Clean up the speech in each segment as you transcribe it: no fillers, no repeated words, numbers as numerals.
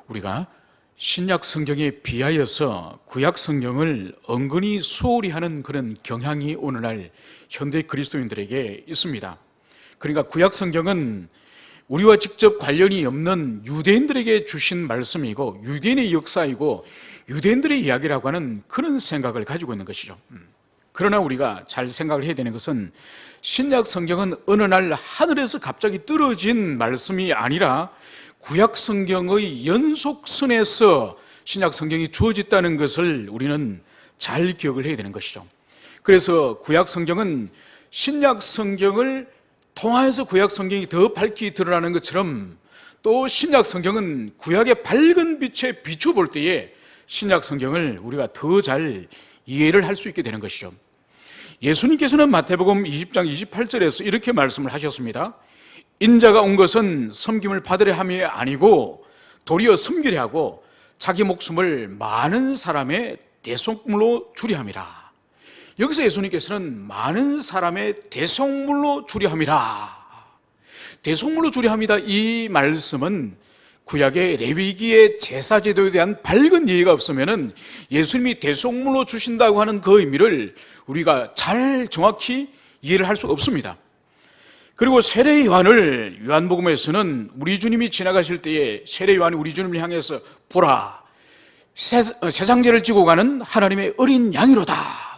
우리가 신약 성경에 비하여서 구약 성경을 은근히 소홀히 하는 그런 경향이 오늘날 현대 그리스도인들에게 있습니다. 그러니까 구약 성경은 우리와 직접 관련이 없는 유대인들에게 주신 말씀이고 유대인의 역사이고 유대인들의 이야기라고 하는 그런 생각을 가지고 있는 것이죠. 그러나 우리가 잘 생각을 해야 되는 것은 신약 성경은 어느 날 하늘에서 갑자기 떨어진 말씀이 아니라 구약 성경의 연속선에서 신약 성경이 주어졌다는 것을 우리는 잘 기억을 해야 되는 것이죠. 그래서 구약 성경은 신약 성경을 통하여서 구약 성경이 더 밝게 드러나는 것처럼 또 신약 성경은 구약의 밝은 빛에 비추어 볼 때에 신약 성경을 우리가 더 잘 이해를 할 수 있게 되는 것이죠. 예수님께서는 마태복음 20장 28절에서 이렇게 말씀을 하셨습니다. 인자가 온 것은 섬김을 받으려 함이 아니고 도리어 섬기려 하고 자기 목숨을 많은 사람의 대속물로 주려 함이라. 여기서 예수님께서는 많은 사람의 대속물로 주려 함이라, 대속물로 주려 함이다, 이 말씀은 구약의 레위기의 제사제도에 대한 밝은 이해가 없으면 예수님이 대속물로 주신다고 하는 그 의미를 우리가 잘 정확히 이해를 할 수가 없습니다. 그리고 세례 요한을 요한복음에서는 우리 주님이 지나가실 때에 세례 요한이 우리 주님을 향해서 보라, 세상죄를 지고 가는 하나님의 어린 양이로다,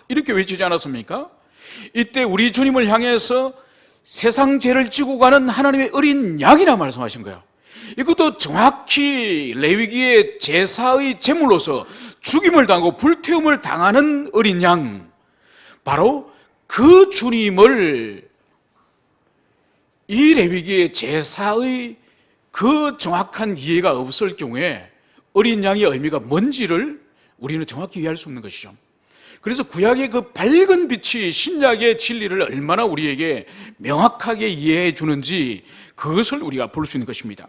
이렇게 외치지 않았습니까? 이때 우리 주님을 향해서 세상죄를 지고 가는 하나님의 어린 양이라 말씀하신 거예요. 이것도 정확히 레위기의 제사의 제물로서 죽임을 당하고 불태움을 당하는 어린 양, 바로 그 주님을 이 레위기의 제사의 그 정확한 이해가 없을 경우에 어린 양의 의미가 뭔지를 우리는 정확히 이해할 수 없는 것이죠. 그래서 구약의 그 밝은 빛이 신약의 진리를 얼마나 우리에게 명확하게 이해해 주는지 그것을 우리가 볼 수 있는 것입니다.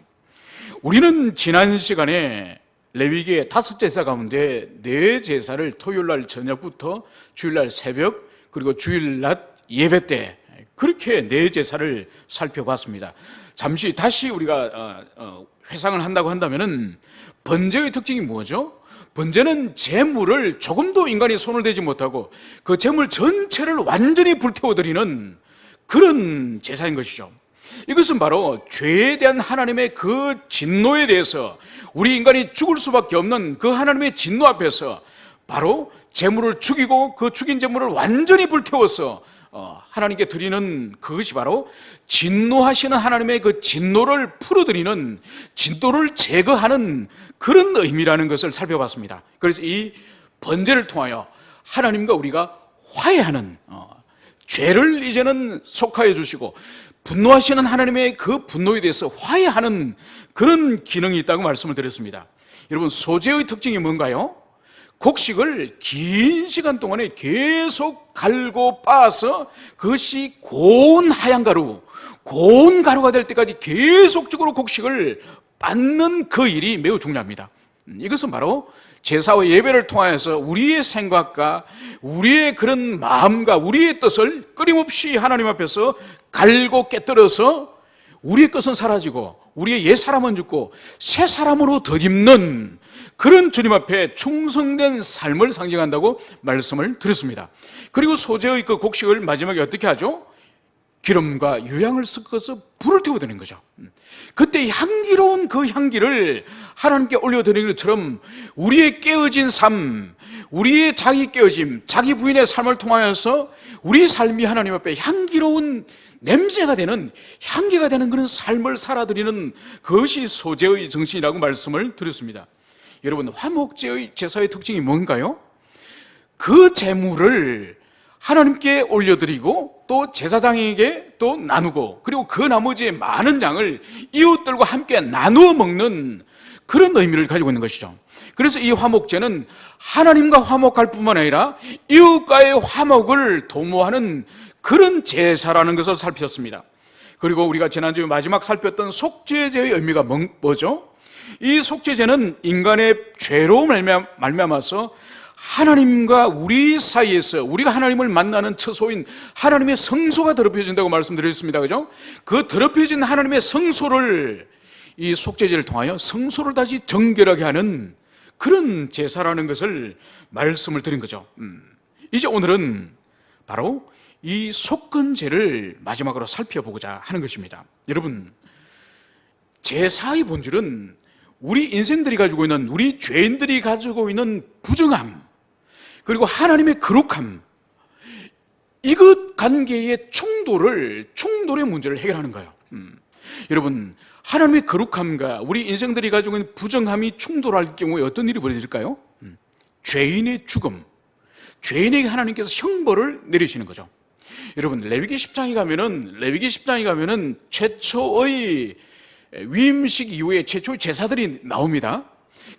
우리는 지난 시간에 레위기의 5제사 가운데 4제사를 토요일날 저녁부터 주일날 새벽 그리고 주일낮 예배 때 그렇게 4제사를 살펴봤습니다. 잠시 다시 우리가 회상을 한다고 한다면은 번제의 특징이 뭐죠? 번제는 제물을 조금도 인간이 손을 대지 못하고 그 제물 전체를 완전히 불태워드리는 그런 제사인 것이죠. 이것은 바로 죄에 대한 하나님의 그 진노에 대해서 우리 인간이 죽을 수밖에 없는 그 하나님의 진노 앞에서 바로 제물을 죽이고 그 죽인 제물을 완전히 불태워서 하나님께 드리는 그것이 바로 진노하시는 하나님의 그 진노를 풀어드리는, 진노를 제거하는 그런 의미라는 것을 살펴봤습니다. 그래서 이 번제를 통하여 하나님과 우리가 화해하는, 죄를 이제는 속하여 주시고 분노하시는 하나님의 그 분노에 대해서 화해하는 그런 기능이 있다고 말씀을 드렸습니다. 여러분, 소제의 특징이 뭔가요? 곡식을 긴 시간 동안에 계속 갈고 빻아서 그것이 고운 하얀 가루, 고운 가루가 될 때까지 계속적으로 곡식을 빻는 그 일이 매우 중요합니다. 이것은 바로 제사와 예배를 통하여서 우리의 생각과 우리의 그런 마음과 우리의 뜻을 끊임없이 하나님 앞에서 갈고 깨뜨려서 우리의 것은 사라지고 우리의 옛 사람은 죽고 새 사람으로 덧입는 그런 주님 앞에 충성된 삶을 상징한다고 말씀을 드렸습니다. 그리고 소제의 그 곡식을 마지막에 어떻게 하죠? 기름과 유향을 섞어서 불을 태워드리는 거죠. 그때 향기로운 그 향기를 하나님께 올려드리는 것처럼 우리의 깨어진 삶, 우리의 자기 깨어짐, 자기 부인의 삶을 통하여서 우리 삶이 하나님 앞에 향기로운 냄새가 되는, 향기가 되는 그런 삶을 살아드리는 그것이 소제의 정신이라고 말씀을 드렸습니다. 여러분, 화목제의 제사의 특징이 뭔가요? 그 제물을 하나님께 올려드리고 또 제사장에게 또 나누고 그리고 그 나머지 많은 양을 이웃들과 함께 나누어 먹는 그런 의미를 가지고 있는 것이죠. 그래서 이 화목제는 하나님과 화목할 뿐만 아니라 이웃과의 화목을 도모하는 그런 제사라는 것을 살폈습니다. 그리고 우리가 지난주에 마지막 살폈던 속죄제의 의미가 뭐죠? 이 속죄제는 인간의 죄로 말미암아서 하나님과 우리 사이에서 우리가 하나님을 만나는 처소인 하나님의 성소가 더럽혀진다고 말씀드렸습니다. 그죠? 그 더럽혀진 하나님의 성소를 이 속죄제를 통하여 성소를 다시 정결하게 하는 그런 제사라는 것을 말씀을 드린 거죠. 이제 오늘은 바로 이 속건제를 마지막으로 살펴보고자 하는 것입니다. 여러분, 제사의 본질은 우리 인생들이 가지고 있는, 우리 죄인들이 가지고 있는 부정함, 그리고 하나님의 거룩함, 이것 관계의 충돌의 문제를 해결하는 거예요. 여러분, 하나님의 거룩함과 우리 인생들이 가지고 있는 부정함이 충돌할 경우에 어떤 일이 벌어질까요? 죄인의 죽음, 죄인에게 하나님께서 형벌을 내리시는 거죠. 여러분, 레위기 10장에 가면은 최초의 위임식 이후에 최초의 제사들이 나옵니다.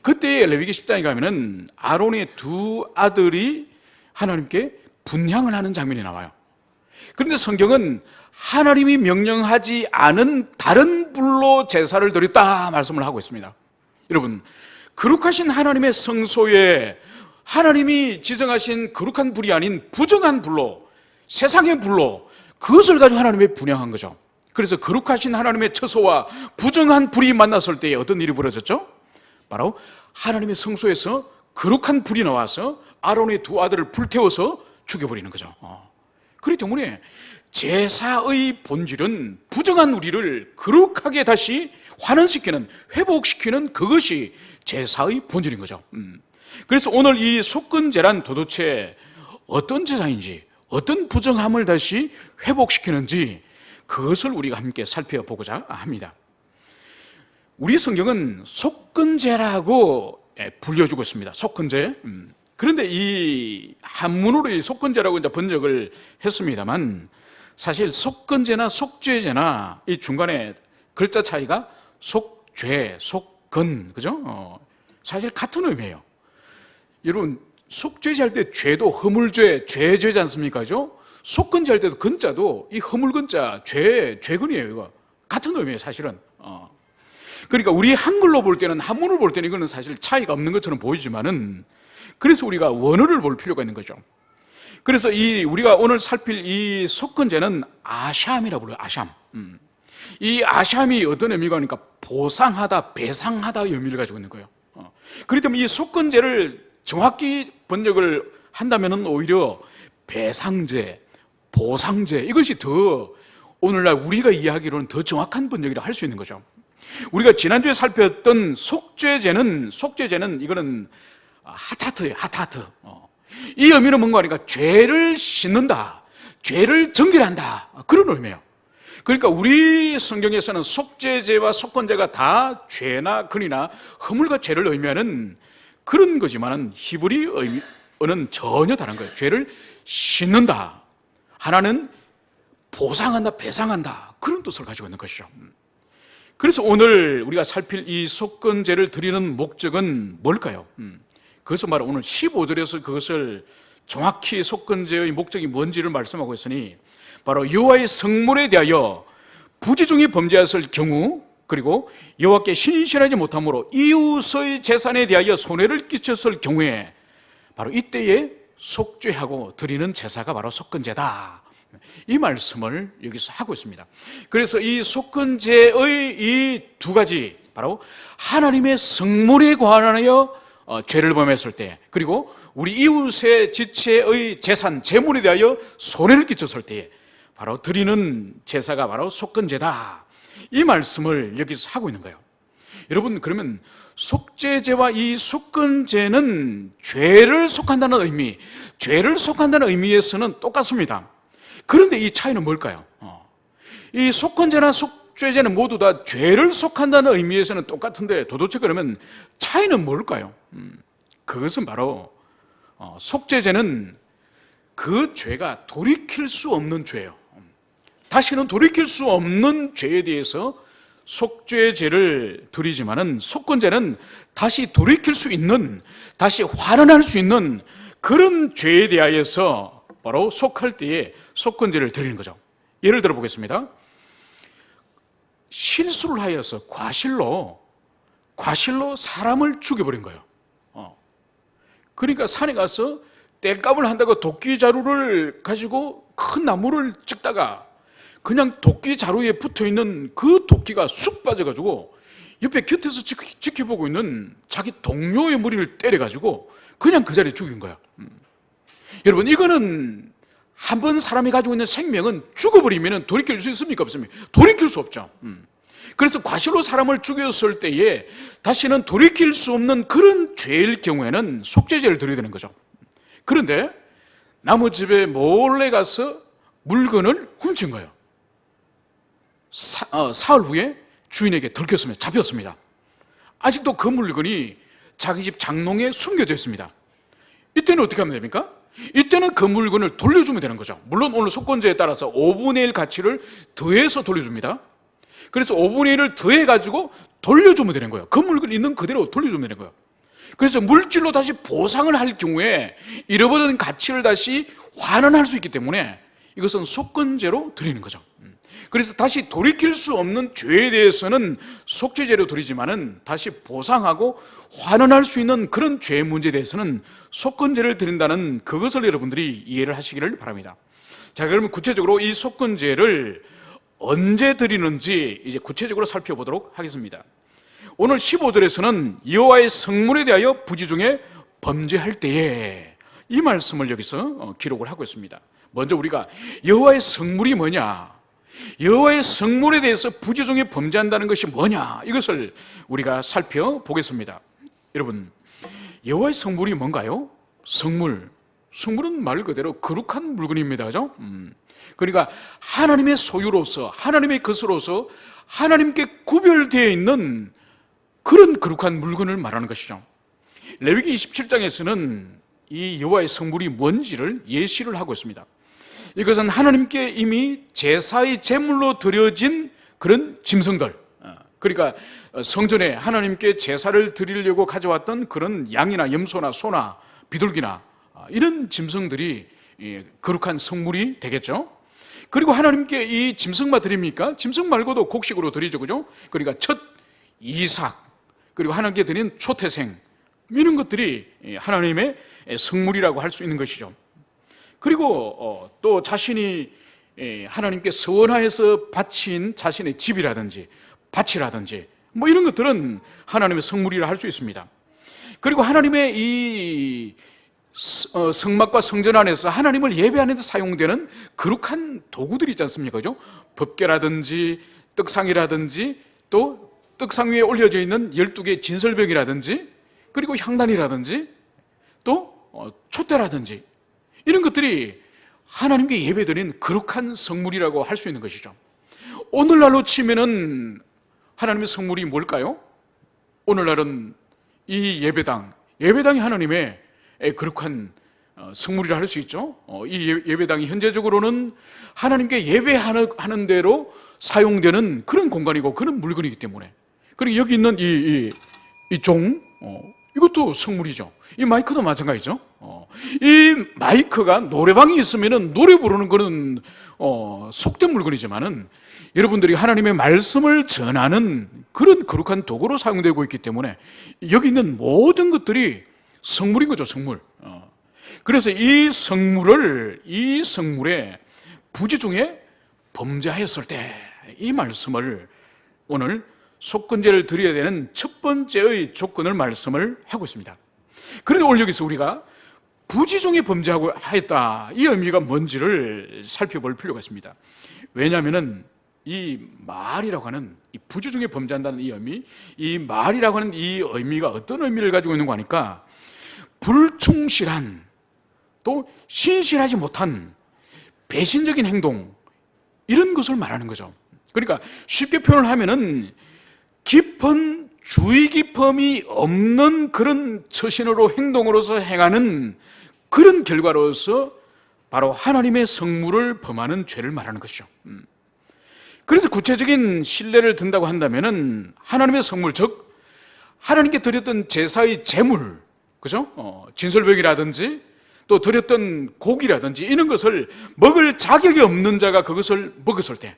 그때 레위기 10장에 가면은 아론의 두 아들이 하나님께 분향을 하는 장면이 나와요. 그런데 성경은 하나님이 명령하지 않은 다른 불로 제사를 드렸다 말씀을 하고 있습니다. 여러분, 거룩하신 하나님의 성소에 하나님이 지정하신 거룩한 불이 아닌 부정한 불로, 세상의 불로, 그것을 가지고 하나님의 분향한 거죠. 그래서 거룩하신 하나님의 처소와 부정한 불이 만났을 때에 어떤 일이 벌어졌죠? 바로 하나님의 성소에서 거룩한 불이 나와서 아론의 두 아들을 불태워서 죽여버리는 거죠. 그렇기 때문에 제사의 본질은 부정한 우리를 거룩하게 다시 환원시키는, 회복시키는 그것이 제사의 본질인 거죠. 그래서 오늘 이 속건제란 도대체 어떤 제사인지, 어떤 부정함을 다시 회복시키는지 그것을 우리가 함께 살펴보고자 합니다. 우리 성경은 속건제라고 불려주고 있습니다. 속건제. 그런데 이 한문으로 이 속건제라고 이제 번역을 했습니다만, 사실 속건제나 속죄제나 이 중간에 글자 차이가 속죄, 속건, 그죠? 사실 같은 의미예요. 여러분, 속죄제 할 때 죄도 허물죄, 죄죄지 않습니까? 그죠? 속건제 할 때도 건자도 이 허물건자, 죄건이에요. 이거 같은 의미예요, 사실은. 그러니까 우리 한글로 볼 때는, 한문을 볼 때는 이거는 사실 차이가 없는 것처럼 보이지만은, 그래서 우리가 원어를 볼 필요가 있는 거죠. 그래서 우리가 오늘 살필 이 속건제는 아샴이라고 불러요. 아샴. 이 아샴이 어떤 의미가 있습니까? 보상하다, 배상하다 의미를 가지고 있는 거예요. 그렇기 때문에 이 속건제를 정확히 번역을 한다면은 오히려 배상제, 보상제, 이것이 더 오늘날 우리가 이해하기로는 더 정확한 번역이라 할 수 있는 거죠. 우리가 지난주에 살폈던 속죄제는 이거는 하타트예요. 하타트. 이 의미는 뭔가 하니까 죄를 씻는다, 죄를 정결한다, 그런 의미예요. 그러니까 우리 성경에서는 속죄제와 속건제가 다 죄나 근이나 허물과 죄를 의미하는 그런 거지만은 히브리 의미는 전혀 다른 거예요. 죄를 씻는다, 하나는 보상한다, 배상한다, 그런 뜻을 가지고 있는 것이죠. 그래서 오늘 우리가 살필 이 속건제를 드리는 목적은 뭘까요? 그것은 바로 오늘 15절에서 그것을 정확히 속건제의 목적이 뭔지를 말씀하고 있으니, 바로 여호와의 성물에 대하여 부지중에 범죄했을 경우, 그리고 여호와께 신실하지 못함으로 이웃의 재산에 대하여 손해를 끼쳤을 경우에 바로 이때에 속죄하고 드리는 제사가 바로 속건제다, 이 말씀을 여기서 하고 있습니다. 그래서 이 속건제의 이 두 가지, 바로 하나님의 성물에 관하여 죄를 범했을 때, 그리고 우리 이웃의 지체의 재산, 재물에 대하여 손해를 끼쳤을 때 바로 드리는 제사가 바로 속건제다, 이 말씀을 여기서 하고 있는 거예요. 여러분, 그러면 속죄제와 이 속건제는 죄를 속한다는 의미, 죄를 속한다는 의미에서는 똑같습니다. 그런데 이 차이는 뭘까요? 이 속건제나 속죄제는 모두 다 죄를 속한다는 의미에서는 똑같은데 도대체 그러면 차이는 뭘까요? 그것은 바로 속죄제는 그 죄가 돌이킬 수 없는 죄예요. 다시는 돌이킬 수 없는 죄에 대해서 속죄제를 드리지만은 속건제는 다시 돌이킬 수 있는, 다시 환원할 수 있는 그런 죄에 대하여서 바로 속할 때에 속건제를 드리는 거죠. 예를 들어 보겠습니다. 실수를 하여서 과실로 사람을 죽여버린 거예요. 그러니까 산에 가서 땔감을 한다고 도끼 자루를 가지고 큰 나무를 찍다가 그냥 도끼 자루에 붙어있는 그 도끼가 쑥 빠져가지고 옆에 곁에서 지켜보고 있는 자기 동료의 머리를 때려가지고 그냥 그 자리에 죽인 거야. 여러분, 이거는 한번 사람이 가지고 있는 생명은 죽어버리면 돌이킬 수 있습니까? 없습니까? 돌이킬 수 없죠. 그래서 과실로 사람을 죽였을 때에 다시는 돌이킬 수 없는 그런 죄일 경우에는 속죄죄를 드려야 되는 거죠. 그런데 나무 집에 몰래 가서 물건을 훔친 거예요. 사흘 후에 주인에게 들켰습니다. 잡혔습니다. 아직도 그 물건이 자기 집 장롱에 숨겨져 있습니다. 이때는 어떻게 하면 됩니까? 이때는 그 물건을 돌려주면 되는 거죠. 물론 오늘 속건제에 따라서 5분의 1 가치를 더해서 돌려줍니다. 그래서 5분의 1을 더해가지고 돌려주면 되는 거예요. 그 물건 있는 그대로 돌려주면 되는 거예요. 그래서 물질로 다시 보상을 할 경우에 잃어버린 가치를 다시 환원할 수 있기 때문에 이것은 속건제로 드리는 거죠. 그래서 다시 돌이킬 수 없는 죄에 대해서는 속죄제로 드리지만은 다시 보상하고 환원할 수 있는 그런 죄 문제에 대해서는 속건제를 드린다는 그것을 여러분들이 이해를 하시기를 바랍니다. 자, 그러면 구체적으로 이 속건제를 언제 드리는지 이제 구체적으로 살펴보도록 하겠습니다. 오늘 15절에서는 여호와의 성물에 대하여 부지 중에 범죄할 때에 이 말씀을 여기서 기록을 하고 있습니다. 먼저 우리가 여호와의 성물이 뭐냐, 여호와의 성물에 대해서 부지 중에 범죄한다는 것이 뭐냐, 이것을 우리가 살펴보겠습니다. 여러분, 여호와의 성물이 뭔가요? 성물은 말 그대로 거룩한 물건입니다. 그죠? 그러니까 하나님의 소유로서, 하나님의 것으로서 하나님께 구별되어 있는 그런 거룩한 물건을 말하는 것이죠. 레위기 27장에서는 이 여호와의 성물이 뭔지를 예시를 하고 있습니다. 이것은 하나님께 이미 제사의 제물로 드려진 그런 짐승들, 그러니까 성전에 하나님께 제사를 드리려고 가져왔던 그런 양이나 염소나 소나 비둘기나 이런 짐승들이 거룩한 성물이 되겠죠. 그리고 하나님께 이 짐승만 드립니까? 짐승 말고도 곡식으로 드리죠, 그죠? 그러니까 첫 이삭, 그리고 하나님께 드린 초태생, 이런 것들이 하나님의 성물이라고 할 수 있는 것이죠. 그리고 또 자신이 하나님께 서원하여서 바친 자신의 집이라든지 밭이라든지 뭐 이런 것들은 하나님의 성물이라 할 수 있습니다. 그리고 하나님의 이 성막과 성전 안에서 하나님을 예배하는 데 사용되는 거룩한 도구들이 있지 않습니까? 그죠? 법궤라든지 떡상이라든지 또 떡상 위에 올려져 있는 12개의 진설병이라든지 그리고 향단이라든지 또 촛대라든지 이런 것들이 하나님께 예배드린 거룩한 성물이라고 할 수 있는 것이죠. 오늘날로 치면은 하나님의 성물이 뭘까요? 오늘날은 이 예배당이 하나님의 거룩한 성물이라 할 수 있죠. 이 예배당이 현재적으로는 하나님께 예배하는 대로 사용되는 그런 공간이고 그런 물건이기 때문에, 그리고 여기 있는 이 종, 이것도 성물이죠. 이 마이크도 마찬가지죠. 이 마이크가 노래방이 있으면은 노래 부르는 거는 속된 물건이지만은 여러분들이 하나님의 말씀을 전하는 그런 거룩한 도구로 사용되고 있기 때문에 여기 있는 모든 것들이 성물인 거죠, 성물. 그래서 이 성물에 부지 중에 범죄하였을 때 이 말씀을 오늘 속건제를 드려야 되는 첫 번째의 조건을 말씀을 하고 있습니다. 그런데 오늘 여기서 우리가 부지 중에 범죄하고 하였다, 이 의미가 뭔지를 살펴볼 필요가 있습니다. 왜냐하면 이 말이라고 하는 이 부지 중에 범죄한다는 이 의미, 이 말이라고 하는 이 의미가 어떤 의미를 가지고 있는 거 하니까 불충실한, 또 신실하지 못한 배신적인 행동, 이런 것을 말하는 거죠. 그러니까 쉽게 표현을 하면은 깊은 주의 깊음이 없는 그런 처신으로, 행동으로서 행하는 그런 결과로서 바로 하나님의 성물을 범하는 죄를 말하는 것이죠. 그래서 구체적인 신뢰를 든다고 한다면은 하나님의 성물, 즉 하나님께 드렸던 제사의 제물, 그죠? 진설벽이라든지 또 드렸던 고기라든지 이런 것을 먹을 자격이 없는 자가 그것을 먹었을 때,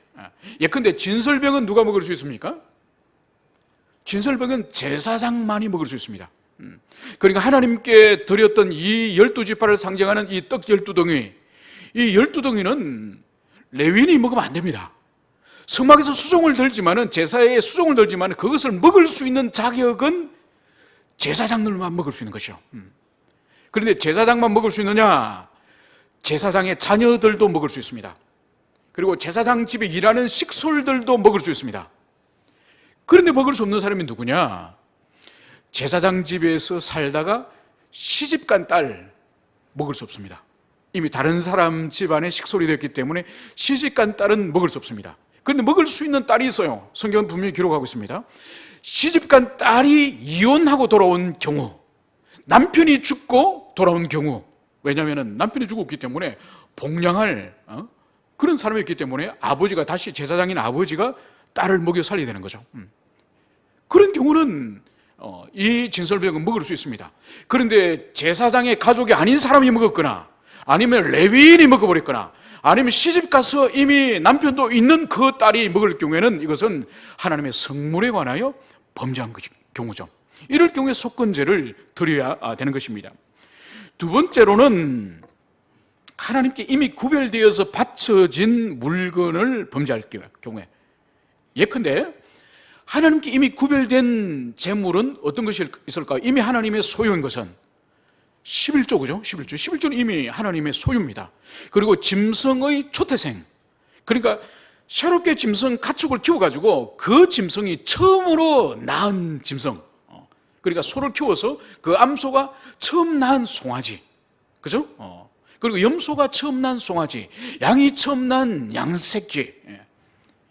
예컨대 진설병은 누가 먹을 수 있습니까? 진설병은 제사장만이 먹을 수 있습니다. 그러니까 하나님께 드렸던 이 12지파를 상징하는 이 떡 12덩이, 이 12덩이는 레위인이 먹으면 안 됩니다. 성막에서 수종을 들지만은, 제사에 수종을 들지만은 그것을 먹을 수 있는 자격은 제사장들만 먹을 수 있는 것이죠. 그런데 제사장만 먹을 수 있느냐? 제사장의 자녀들도 먹을 수 있습니다. 그리고 제사장 집에 일하는 식솔들도 먹을 수 있습니다. 그런데 먹을 수 없는 사람이 누구냐? 제사장 집에서 살다가 시집간 딸 먹을 수 없습니다. 이미 다른 사람 집안에 식솔이 됐기 때문에 시집간 딸은 먹을 수 없습니다. 그런데 먹을 수 있는 딸이 있어요. 성경은 분명히 기록하고 있습니다. 시집간 딸이 이혼하고 돌아온 경우, 남편이 죽고 돌아온 경우, 왜냐하면 남편이 죽었기 때문에 복량할 그런 사람이었기 때문에 아버지가, 다시 제사장인 아버지가 딸을 먹여 살려야 되는 거죠. 그런 경우는 이 진설병은 먹을 수 있습니다. 그런데 제사장의 가족이 아닌 사람이 먹었거나, 아니면 레위인이 먹어버렸거나, 아니면 시집가서 이미 남편도 있는 그 딸이 먹을 경우에는 이것은 하나님의 성물에 관하여 범죄한 경우죠. 이럴 경우에 속건제를 드려야 되는 것입니다. 두 번째로는 하나님께 이미 구별되어서 바쳐진 물건을 범죄할 경우에, 예컨대 하나님께 이미 구별된 재물은 어떤 것이 있을까요? 이미 하나님의 소유인 것은 11조, 그죠? 11조는 이미 하나님의 소유입니다. 그리고 짐승의 초태생, 그러니까 새롭게 짐승 가축을 키워가지고 그 짐승이 처음으로 낳은 짐승, 그러니까 소를 키워서 그 암소가 처음 낳은 송아지, 그죠? 그리고 염소가 처음 낳은 송아지, 양이 처음 낳은 양새끼,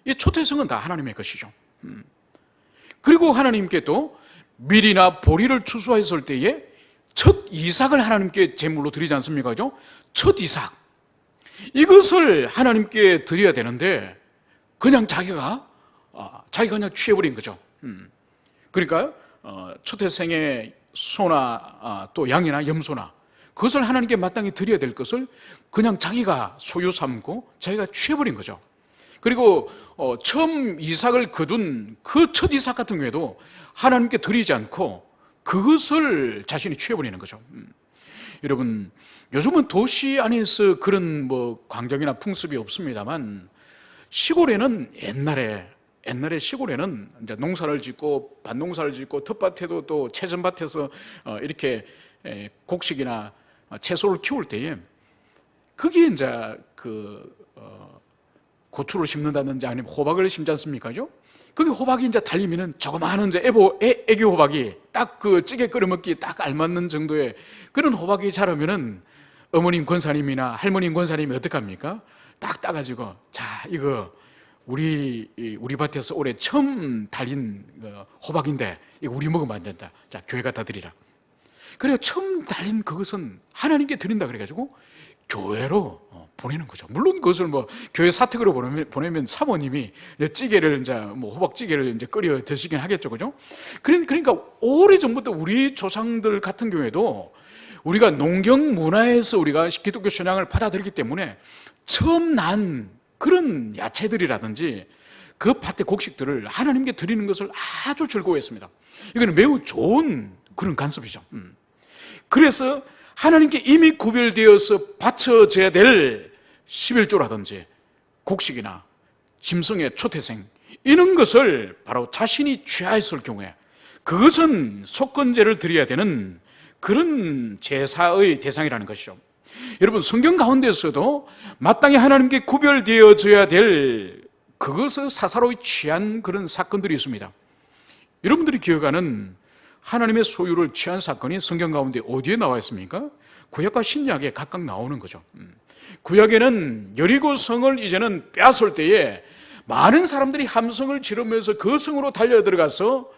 이 초태생은 다 하나님의 것이죠. 그리고 하나님께 또 밀이나 보리를 추수했을 때에 첫 이삭을 하나님께 제물로 드리지 않습니까? 그죠? 첫 이삭, 이것을 하나님께 드려야 되는데 그냥 자기가 그냥 취해버린 거죠. 그러니까 초태생의 소나 또 양이나 염소나 그것을 하나님께 마땅히 드려야 될 것을 그냥 자기가 소유 삼고 자기가 취해버린 거죠. 그리고 처음 이삭을 거둔 그 첫 이삭 같은 경우에도 하나님께 드리지 않고 그것을 자신이 취해버리는 거죠. 여러분, 요즘은 도시 안에서 그런 광경이나 풍습이 없습니다만, 시골에는 옛날에 시골에는 이제 농사를 짓고 밭농사를 짓고 텃밭에도 또 채전밭에서 이렇게 곡식이나 채소를 키울 때에 거기에 이제 고추를 심는다든지 아니면 호박을 심지 않습니까? 거기 호박이 이제 달리면은 조그마한 이제 애기 호박이 딱 그 찌개 끓여 먹기 딱 알맞는 정도의 그런 호박이 자라면은 어머님 권사님이나 할머님 권사님이 어떡합니까? 딱 따가지고, 자, 이거 우리 밭에서 올해 처음 달린 호박인데 이거 우리 먹으면 안 된다. 자, 교회 갖다 드리라. 그래서 처음 달린 그것은 하나님께 드린다 그래가지고 교회로 보내는 거죠. 물론 그것을 교회 사택으로 보내면 사모님이 찌개를 이제 호박찌개를 이제 끓여 드시긴 하겠죠, 그죠? 그러니까 오래 전부터 우리 조상들 같은 경우에도 우리가 농경 문화에서 우리가 기독교 신앙을 받아들이기 때문에 처음 난 그런 야채들이라든지 그 밭의 곡식들을 하나님께 드리는 것을 아주 즐거워했습니다. 이거는 매우 좋은 그런 간섭이죠. 그래서 하나님께 이미 구별되어서 바쳐져야 될 11조라든지 곡식이나 짐승의 초태생, 이런 것을 바로 자신이 취하였을 경우에 그것은 속건제를 드려야 되는 그런 제사의 대상이라는 것이죠. 여러분, 성경 가운데서도 마땅히 하나님께 구별되어져야 될 그것을 사사로이 취한 그런 사건들이 있습니다. 여러분들이 기억하는 하나님의 소유를 취한 사건이 성경 가운데 어디에 나와 있습니까? 구약과 신약에 각각 나오는 거죠. 구약에는 여리고 성을 이제는 빼앗을 때에 많은 사람들이 함성을 지르면서 그 성으로 달려 들어가서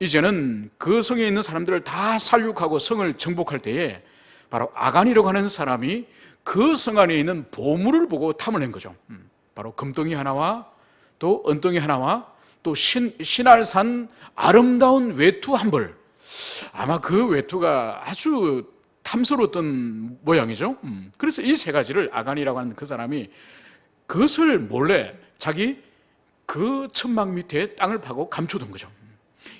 이제는 그 성에 있는 사람들을 다 살육하고 성을 정복할 때에 바로 아간이라고 하는 사람이 그 성 안에 있는 보물을 보고 탐을 낸 거죠. 바로 금덩이 하나와 또 은덩이 하나와 또 신할산 아름다운 외투 한 벌, 아마 그 외투가 아주 탐스러웠던 모양이죠. 그래서 이 세 가지를 아간이라고 하는 그 사람이 그것을 몰래 자기 그 천막 밑에 땅을 파고 감춰둔 거죠.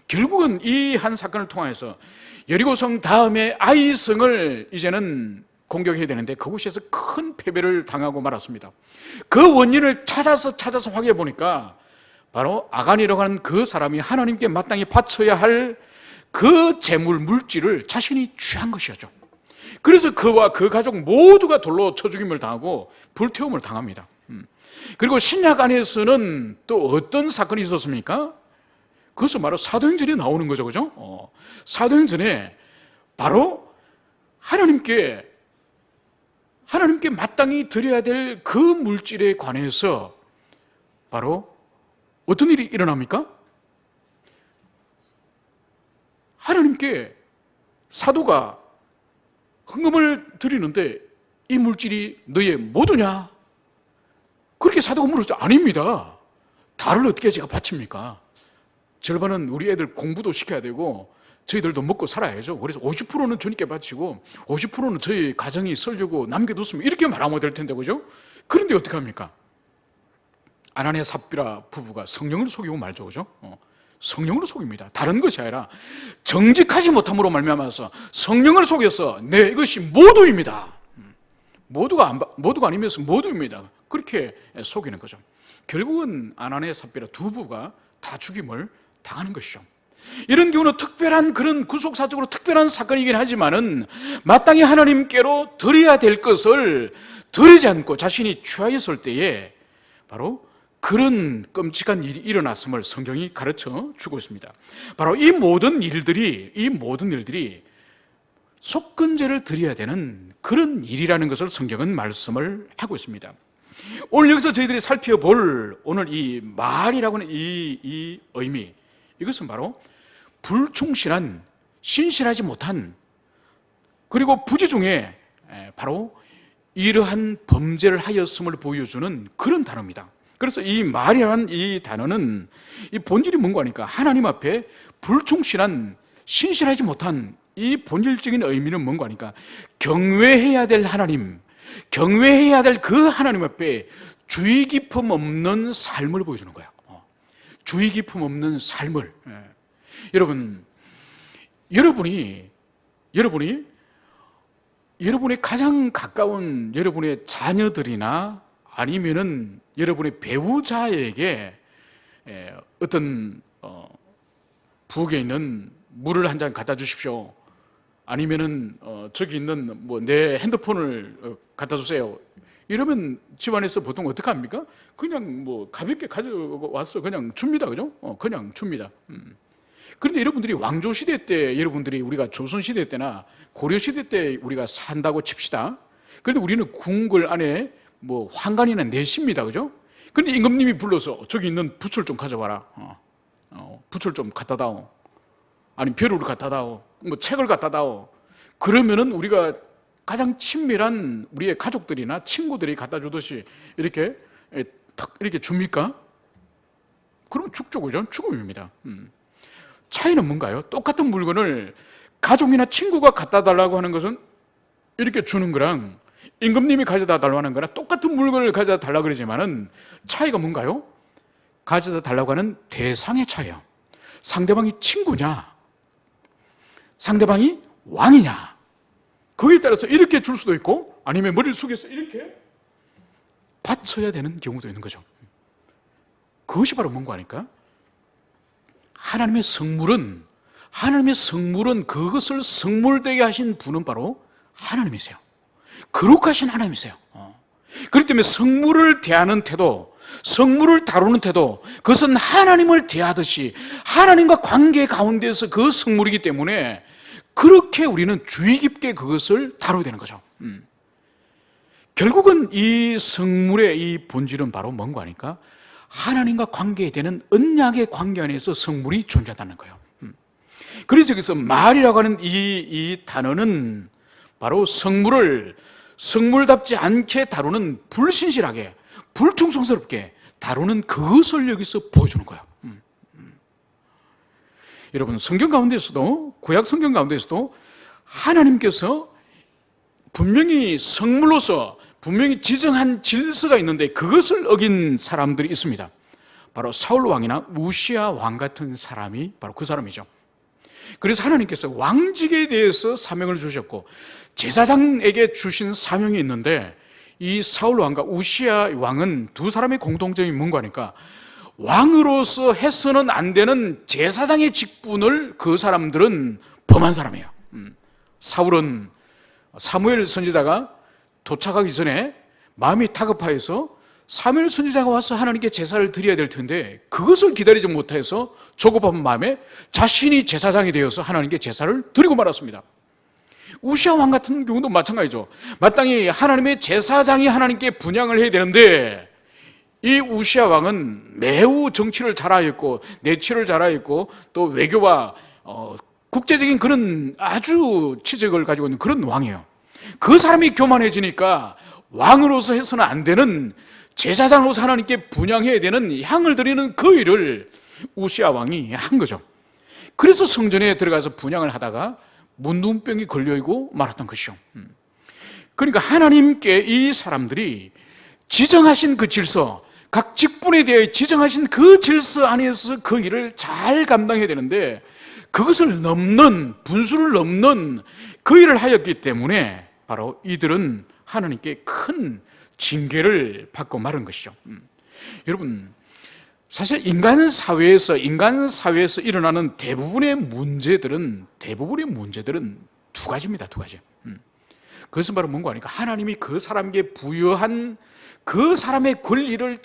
결국은 이 한 사건을 통해서 여리고성 다음에 아이성을 이제는 공격해야 되는데 그곳에서 큰 패배를 당하고 말았습니다. 그 원인을 찾아서 확인해 보니까 바로 아간이라고 하는 그 사람이 하나님께 마땅히 바쳐야 할 그 재물, 물질을 자신이 취한 것이었죠. 그래서 그와 그 가족 모두가 돌로 쳐 죽임을 당하고 불태움을 당합니다. 그리고 신약 안에서는 또 어떤 사건이 있었습니까? 그것은 바로 사도행전에 나오는 거죠. 그죠? 사도행전에 바로 하나님께 마땅히 드려야 될 그 물질에 관해서 바로 어떤 일이 일어납니까? 하나님께 사도가 헌금을 드리는데 이 물질이 너의 모두냐? 그렇게 사도가 물었죠. 아닙니다. 달을 어떻게 제가 바칩니까? 절반은 우리 애들 공부도 시켜야 되고 저희들도 먹고 살아야죠. 그래서 50%는 주님께 바치고 50%는 저희 가정이 쓰려고 남겨뒀으면 이렇게 말하면 될 텐데, 그죠? 그런데 어떻게 합니까? 아나니아 삽비라 부부가 성령을 속이고 말죠, 그죠? 성령으로 속입니다. 다른 것이 아니라 정직하지 못함으로 말미암아서 성령을 속여서 내 이것이 모두입니다. 모두가 아니면서 모두입니다. 그렇게 속이는 거죠. 결국은 아나니아 삽비라 두 부부가 다 죽임을 당하는 것이죠. 이런 경우는 특별한 그런 구속사적으로 특별한 사건이긴 하지만은 마땅히 하나님께로 드려야 될 것을 드리지 않고 자신이 취하였을 때에 바로 그런 끔찍한 일이 일어났음을 성경이 가르쳐 주고 있습니다. 바로 이 모든 일들이 속건제를 드려야 되는 그런 일이라는 것을 성경은 말씀을 하고 있습니다. 오늘 여기서 저희들이 살펴볼 오늘 이 말이라고 하는 이 의미, 이것은 바로 불충실한, 신실하지 못한, 그리고 부지 중에 바로 이러한 범죄를 하였음을 보여주는 그런 단어입니다. 그래서 이 말이라는 이 단어는 이 본질이 뭔가 하니까 하나님 앞에 불충실한, 신실하지 못한 이 본질적인 의미는 뭔가 하니까 경외해야 될 하나님, 경외해야 될 그 하나님 앞에 주의 깊음 없는 삶을 보여주는 거야. 주의 깊음 없는 삶을. 여러분이 여러분의 가장 가까운 여러분의 자녀들이나 아니면은 여러분의 배우자에게 어떤 부엌에 있는 물을 한 잔 갖다 주십시오. 아니면은 저기 있는 뭐 내 핸드폰을 갖다 주세요. 이러면 집안에서 보통 어떻게 합니까? 그냥 뭐 가볍게 가져와서 그냥 줍니다, 그죠? 그냥 줍니다. 그런데 여러분들이 왕조 시대 때, 여러분들이 우리가 조선 시대 때나 고려 시대 때 우리가 산다고 칩시다. 그런데 우리는 궁궐 안에 뭐 환관이나 내십니다, 그죠? 그런데 임금님이 불러서 저기 있는 부철 좀 가져와라. 부철 좀 갖다 다오. 아니 벼루를 갖다 다오. 뭐 책을 갖다 다오. 그러면은 우리가 가장 친밀한 우리의 가족들이나 친구들이 갖다 주듯이 이렇게 탁 이렇게 줍니까? 그럼 죽죠, 그죠? 죽음입니다. 차이는 뭔가요? 똑같은 물건을 가족이나 친구가 갖다 달라고 하는 것은 이렇게 주는 거랑 임금님이 가져다 달라고 하는 거랑 똑같은 물건을 가져다 달라고 그러지만은 차이가 뭔가요? 가져다 달라고 하는 대상의 차이야. 상대방이 친구냐? 상대방이 왕이냐? 거기에 따라서 이렇게 줄 수도 있고 아니면 머리를 숙여서 이렇게 바쳐야 되는 경우도 있는 거죠. 그것이 바로 뭔가 하니까 하나님의 성물은 그것을 성물되게 하신 분은 바로 하나님이세요. 거룩하신 하나님이세요. 그렇기 때문에 성물을 대하는 태도, 성물을 다루는 태도, 그것은 하나님을 대하듯이 하나님과 관계 가운데서 그 성물이기 때문에 그렇게 우리는 주의 깊게 그것을 다뤄야 되는 거죠. 결국은 이 성물의 이 본질은 바로 뭔가 하니까 하나님과 관계되는 언약의 관계 안에서 성물이 존재한다는 거예요. 그래서 여기서 말이라고 하는 이 단어는 바로 성물답지 않게 다루는, 불신실하게, 불충성스럽게 다루는 그것을 여기서 보여주는 거예요. 여러분, 성경 가운데서도, 구약 성경 가운데서도 하나님께서 분명히 성물로서 분명히 지정한 질서가 있는데 그것을 어긴 사람들이 있습니다. 바로 사울 왕이나 우시아 왕 같은 사람이 바로 그 사람이죠. 그래서 하나님께서 왕직에 대해서 사명을 주셨고 제사장에게 주신 사명이 있는데, 이 사울 왕과 우시야 왕은 두 사람의 공통점이 뭔가 하니까 왕으로서 해서는 안 되는 제사장의 직분을 그 사람들은 범한 사람이에요. 사울은 사무엘 선지자가 도착하기 전에 마음이 다급하여서 사무엘 선지자가 와서 하나님께 제사를 드려야 될 텐데 그것을 기다리지 못해서 조급한 마음에 자신이 제사장이 되어서 하나님께 제사를 드리고 말았습니다. 우시야 왕 같은 경우도 마찬가지죠. 마땅히 하나님의 제사장이 하나님께 분향을 해야 되는데 이 우시야 왕은 매우 정치를 잘하였고 내치를 잘하였고 또 외교와 국제적인 그런 아주 치적을 가지고 있는 그런 왕이에요. 그 사람이 교만해지니까 왕으로서 해서는 안 되는 제사장으로서 하나님께 분향해야 되는 향을 드리는 그 일을 우시야 왕이 한 거죠. 그래서 성전에 들어가서 분향을 하다가 문둥병이 걸려있고 말았던 것이죠. 그러니까 하나님께 이 사람들이 지정하신 그 질서, 각 직분에 대해 지정하신 그 질서 안에서 그 일을 잘 감당해야 되는데 그것을 넘는, 분수를 넘는 그 일을 하였기 때문에 바로 이들은 하나님께 큰 징계를 받고 마른 것이죠. 여러분, 사실 인간 사회에서 일어나는 대부분의 문제들은 두 가지입니다. 두 가지. 그것은 바로 뭔가 하니까 하나님이 그 사람에게 부여한 그 사람의 권리를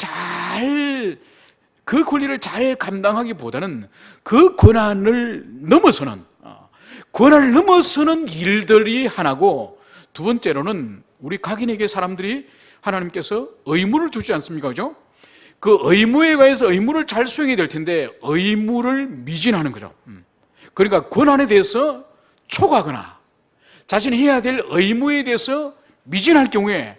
잘 감당하기보다는 그 권한을 넘어서는 일들이 하나고, 두 번째로는 우리 각인에게 사람들이 하나님께서 의무를 주지 않습니까? 그죠? 그 의무에 관해서 의무를 잘 수행해야 될 텐데 의무를 미진하는 거죠. 그러니까 권한에 대해서 초과하거나 자신이 해야 될 의무에 대해서 미진할 경우에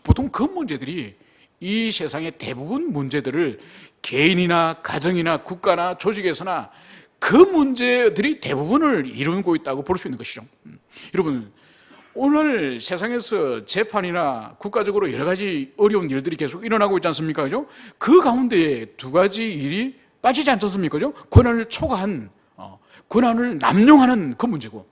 보통 그 문제들이 이 세상의 대부분 문제들을 개인이나 가정이나 국가나 조직에서나 그 문제들이 대부분을 이루고 있다고 볼 수 있는 것이죠. 여러분, 오늘 세상에서 재판이나 국가적으로 여러 가지 어려운 일들이 계속 일어나고 있지 않습니까? 그죠? 그 가운데 두 가지 일이 빠지지 않지 않습니까? 그죠? 권한을 초과한, 권한을 남용하는 그 문제고,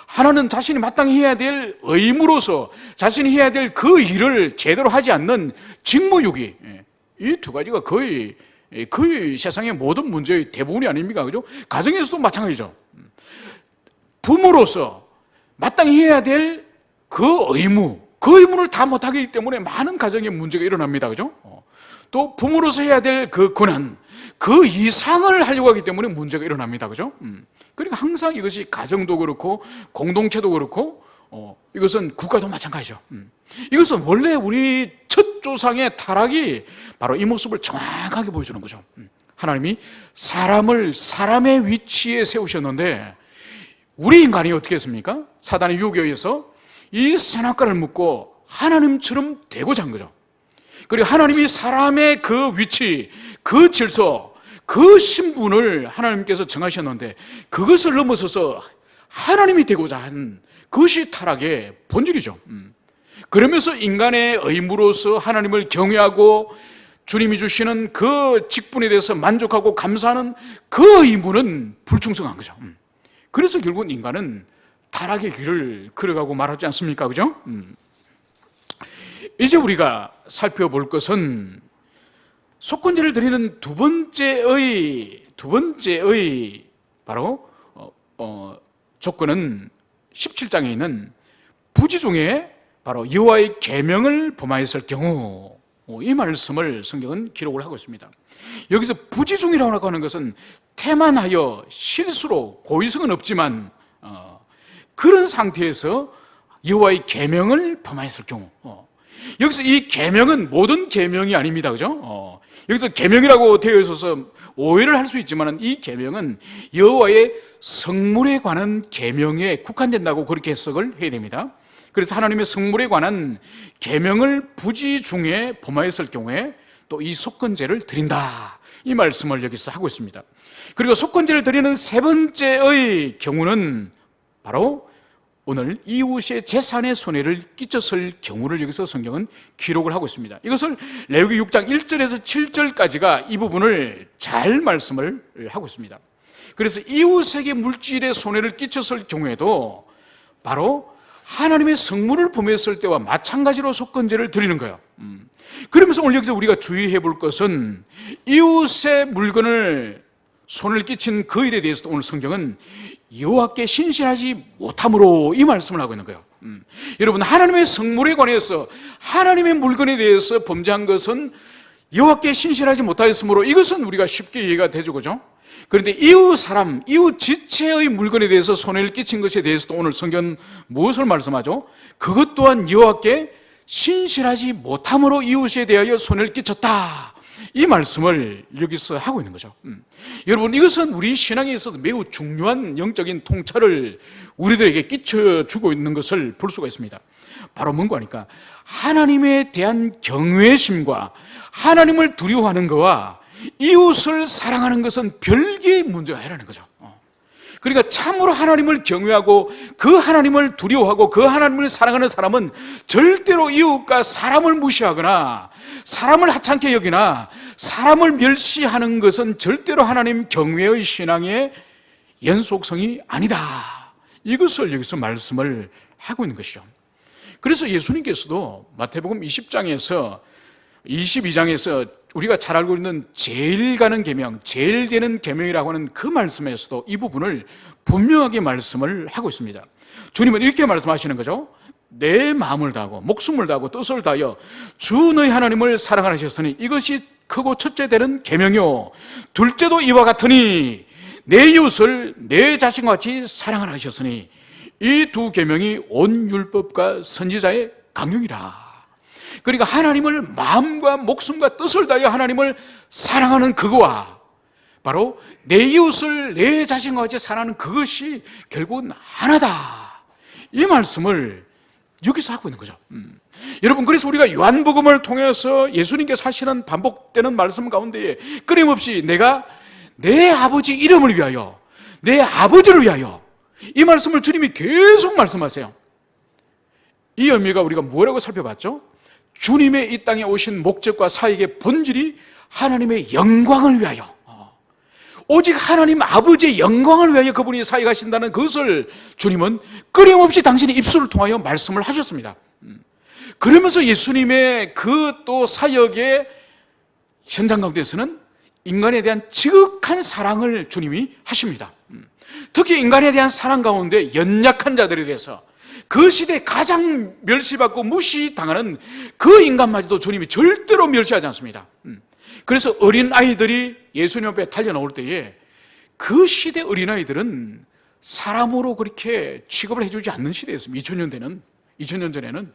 하나는 자신이 마땅히 해야 될 의무로서 자신이 해야 될 그 일을 제대로 하지 않는 직무유기. 이 두 가지가 거의 세상의 모든 문제의 대부분이 아닙니까? 그죠? 가정에서도 마찬가지죠. 부모로서 마땅히 해야 될 그 의무를 다 못하기 때문에 많은 가정의 문제가 일어납니다. 그죠? 또 부모로서 해야 될 그 권한, 그 이상을 하려고 하기 때문에 문제가 일어납니다. 그죠? 그러니까 항상 이것이 가정도 그렇고 공동체도 그렇고 이것은 국가도 마찬가지죠. 이것은 원래 우리 첫 조상의 타락이 바로 이 모습을 정확하게 보여주는 거죠. 하나님이 사람을 사람의 위치에 세우셨는데 우리 인간이 어떻게 했습니까? 사단의 유혹에 의해서 이 선악과를 묻고 하나님처럼 되고자 한 거죠. 그리고 하나님이 사람의 그 위치, 그 질서, 그 신분을 하나님께서 정하셨는데 그것을 넘어서서 하나님이 되고자 한 그것이 타락의 본질이죠. 그러면서 인간의 의무로서 하나님을 경외하고 주님이 주시는 그 직분에 대해서 만족하고 감사하는 그 의무는 불충성한 거죠. 그래서 결국 인간은 타락의 길을 걸어가고 말하지 않습니까? 그죠? 이제 우리가 살펴볼 것은 속건제를 드리는 두 번째의 바로 조건은 17장에 있는 부지 중에 바로 여호와의 계명을 범하였을 경우, 이 말씀을 성경은 기록을 하고 있습니다. 여기서 부지 중이라고 하는 것은 태만하여 실수로 고의성은 없지만 그런 상태에서 여호와의 계명을 범하였을 경우, 여기서 이 계명은 모든 계명이 아닙니다. 그죠? 여기서 계명이라고 되어 있어서 오해를 할 수 있지만 이 계명은 여호와의 성물에 관한 계명에 국한된다고 그렇게 해석을 해야 됩니다. 그래서 하나님의 성물에 관한 계명을 부지 중에 범하였을 경우에 또 이 속건제를 드린다, 이 말씀을 여기서 하고 있습니다. 그리고 속건제를 드리는 세 번째의 경우는 바로 오늘 이웃의 재산에 손해를 끼쳤을 경우를 여기서 성경은 기록을 하고 있습니다. 이것을 레위기 6장 1절에서 7절까지가 이 부분을 잘 말씀을 하고 있습니다. 그래서 이웃에게 물질의 손해를 끼쳤을 경우에도 바로 하나님의 성물을 범했을 때와 마찬가지로 속건제를 드리는 거예요. 그러면서 오늘 여기서 우리가 주의해 볼 것은 이웃의 물건을 손을 끼친 그 일에 대해서도 오늘 성경은 여호와께 신실하지 못함으로 이 말씀을 하고 있는 거예요. 여러분, 하나님의 성물에 관해서 하나님의 물건에 대해서 범죄한 것은 여호와께 신실하지 못하였으므로 이것은 우리가 쉽게 이해가 되죠, 그죠? 그런데 이웃 사람, 이웃 지체의 물건에 대해서 손해를 끼친 것에 대해서도 오늘 성경 무엇을 말씀하죠? 그것 또한 여호와께 신실하지 못함으로 이웃에 대하여 손해를 끼쳤다, 이 말씀을 여기서 하고 있는 거죠. 여러분, 이것은 우리 신앙에 있어서 매우 중요한 영적인 통찰을 우리들에게 끼쳐주고 있는 것을 볼 수가 있습니다. 바로 뭔가 하니까 하나님에 대한 경외심과 하나님을 두려워하는 것과 이웃을 사랑하는 것은 별개의 문제가 아니라는 거죠. 그러니까 참으로 하나님을 경외하고 그 하나님을 두려워하고 그 하나님을 사랑하는 사람은 절대로 이웃과 사람을 무시하거나 사람을 하찮게 여기나 사람을 멸시하는 것은 절대로 하나님 경외의 신앙의 연속성이 아니다, 이것을 여기서 말씀을 하고 있는 것이죠. 그래서 예수님께서도 마태복음 20장에서 22장에서 우리가 잘 알고 있는 제일 가는 계명, 제일 되는 계명이라고 하는 그 말씀에서도 이 부분을 분명하게 말씀을 하고 있습니다. 주님은 이렇게 말씀하시는 거죠. 내 마음을 다하고 목숨을 다하고 뜻을 다하여 주 너희 하나님을 사랑하셨으니 이것이 크고 첫째 되는 계명이요, 둘째도 이와 같으니 내 이웃을 내 자신과 같이 사랑하라 하셨으니 이 두 계명이 온 율법과 선지자의 강령이라. 그러니까 하나님을 마음과 목숨과 뜻을 다하여 하나님을 사랑하는 그거와 바로 내 이웃을 내 자신과 같이 사랑하는 그것이 결국은 하나다, 이 말씀을 여기서 하고 있는 거죠. 여러분, 그래서 우리가 요한복음을 통해서 예수님께서 하시는 반복되는 말씀 가운데에 끊임없이 내가 내 아버지 이름을 위하여, 내 아버지를 위하여, 이 말씀을 주님이 계속 말씀하세요. 이 의미가 우리가 뭐라고 살펴봤죠? 주님의 이 땅에 오신 목적과 사역의 본질이 하나님의 영광을 위하여, 오직 하나님 아버지의 영광을 위하여 그분이 사역하신다는 것을 주님은 끊임없이 당신의 입술을 통하여 말씀을 하셨습니다. 그러면서 예수님의 그 또 사역의 현장 가운데서는 인간에 대한 지극한 사랑을 주님이 하십니다. 특히 인간에 대한 사랑 가운데 연약한 자들에 대해서, 그 시대에 가장 멸시받고 무시당하는 그 인간마저도 주님이 절대로 멸시하지 않습니다. 그래서 어린아이들이 예수님 앞에 달려나올 때에 그 시대 어린아이들은 사람으로 그렇게 취급을 해주지 않는 시대였습니다. 2000년 전에는.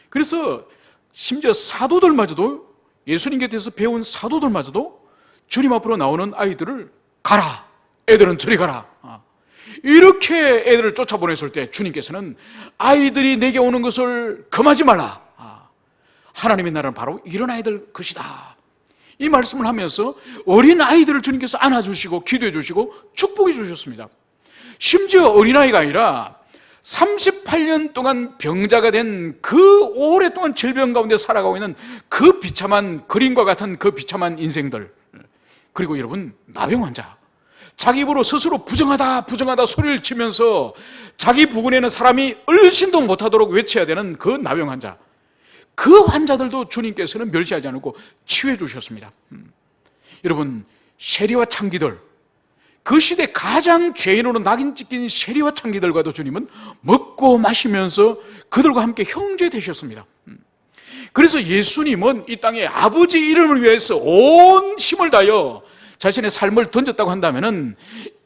그래서 심지어 사도들마저도, 예수님 곁에서 배운 사도들마저도 주님 앞으로 나오는 아이들을 가라, 애들은 저리 가라, 이렇게 애들을 쫓아보냈을 때 주님께서는 아이들이 내게 오는 것을 금하지 말라, 하나님의 나라는 바로 이런 아이들 것이다, 이 말씀을 하면서 어린아이들을 주님께서 안아주시고 기도해 주시고 축복해 주셨습니다. 심지어 어린아이가 아니라 38년 동안 병자가 된 그 오랫동안 질병 가운데 살아가고 있는 그 비참한, 그림과 같은 그 비참한 인생들, 그리고 여러분, 나병 환자, 자기 입으로 스스로 부정하다 부정하다 소리를 치면서 자기 부근에는 사람이 얼씬도 못하도록 외쳐야 되는 그 나병 환자, 그 환자들도 주님께서는 멸시하지 않고 치유해 주셨습니다. 여러분, 세리와 창기들, 그 시대 가장 죄인으로 낙인 찍힌 세리와 창기들과도 주님은 먹고 마시면서 그들과 함께 형제 되셨습니다. 그래서 예수님은 이 땅에 아버지 이름을 위해서 온 힘을 다하여 자신의 삶을 던졌다고 한다면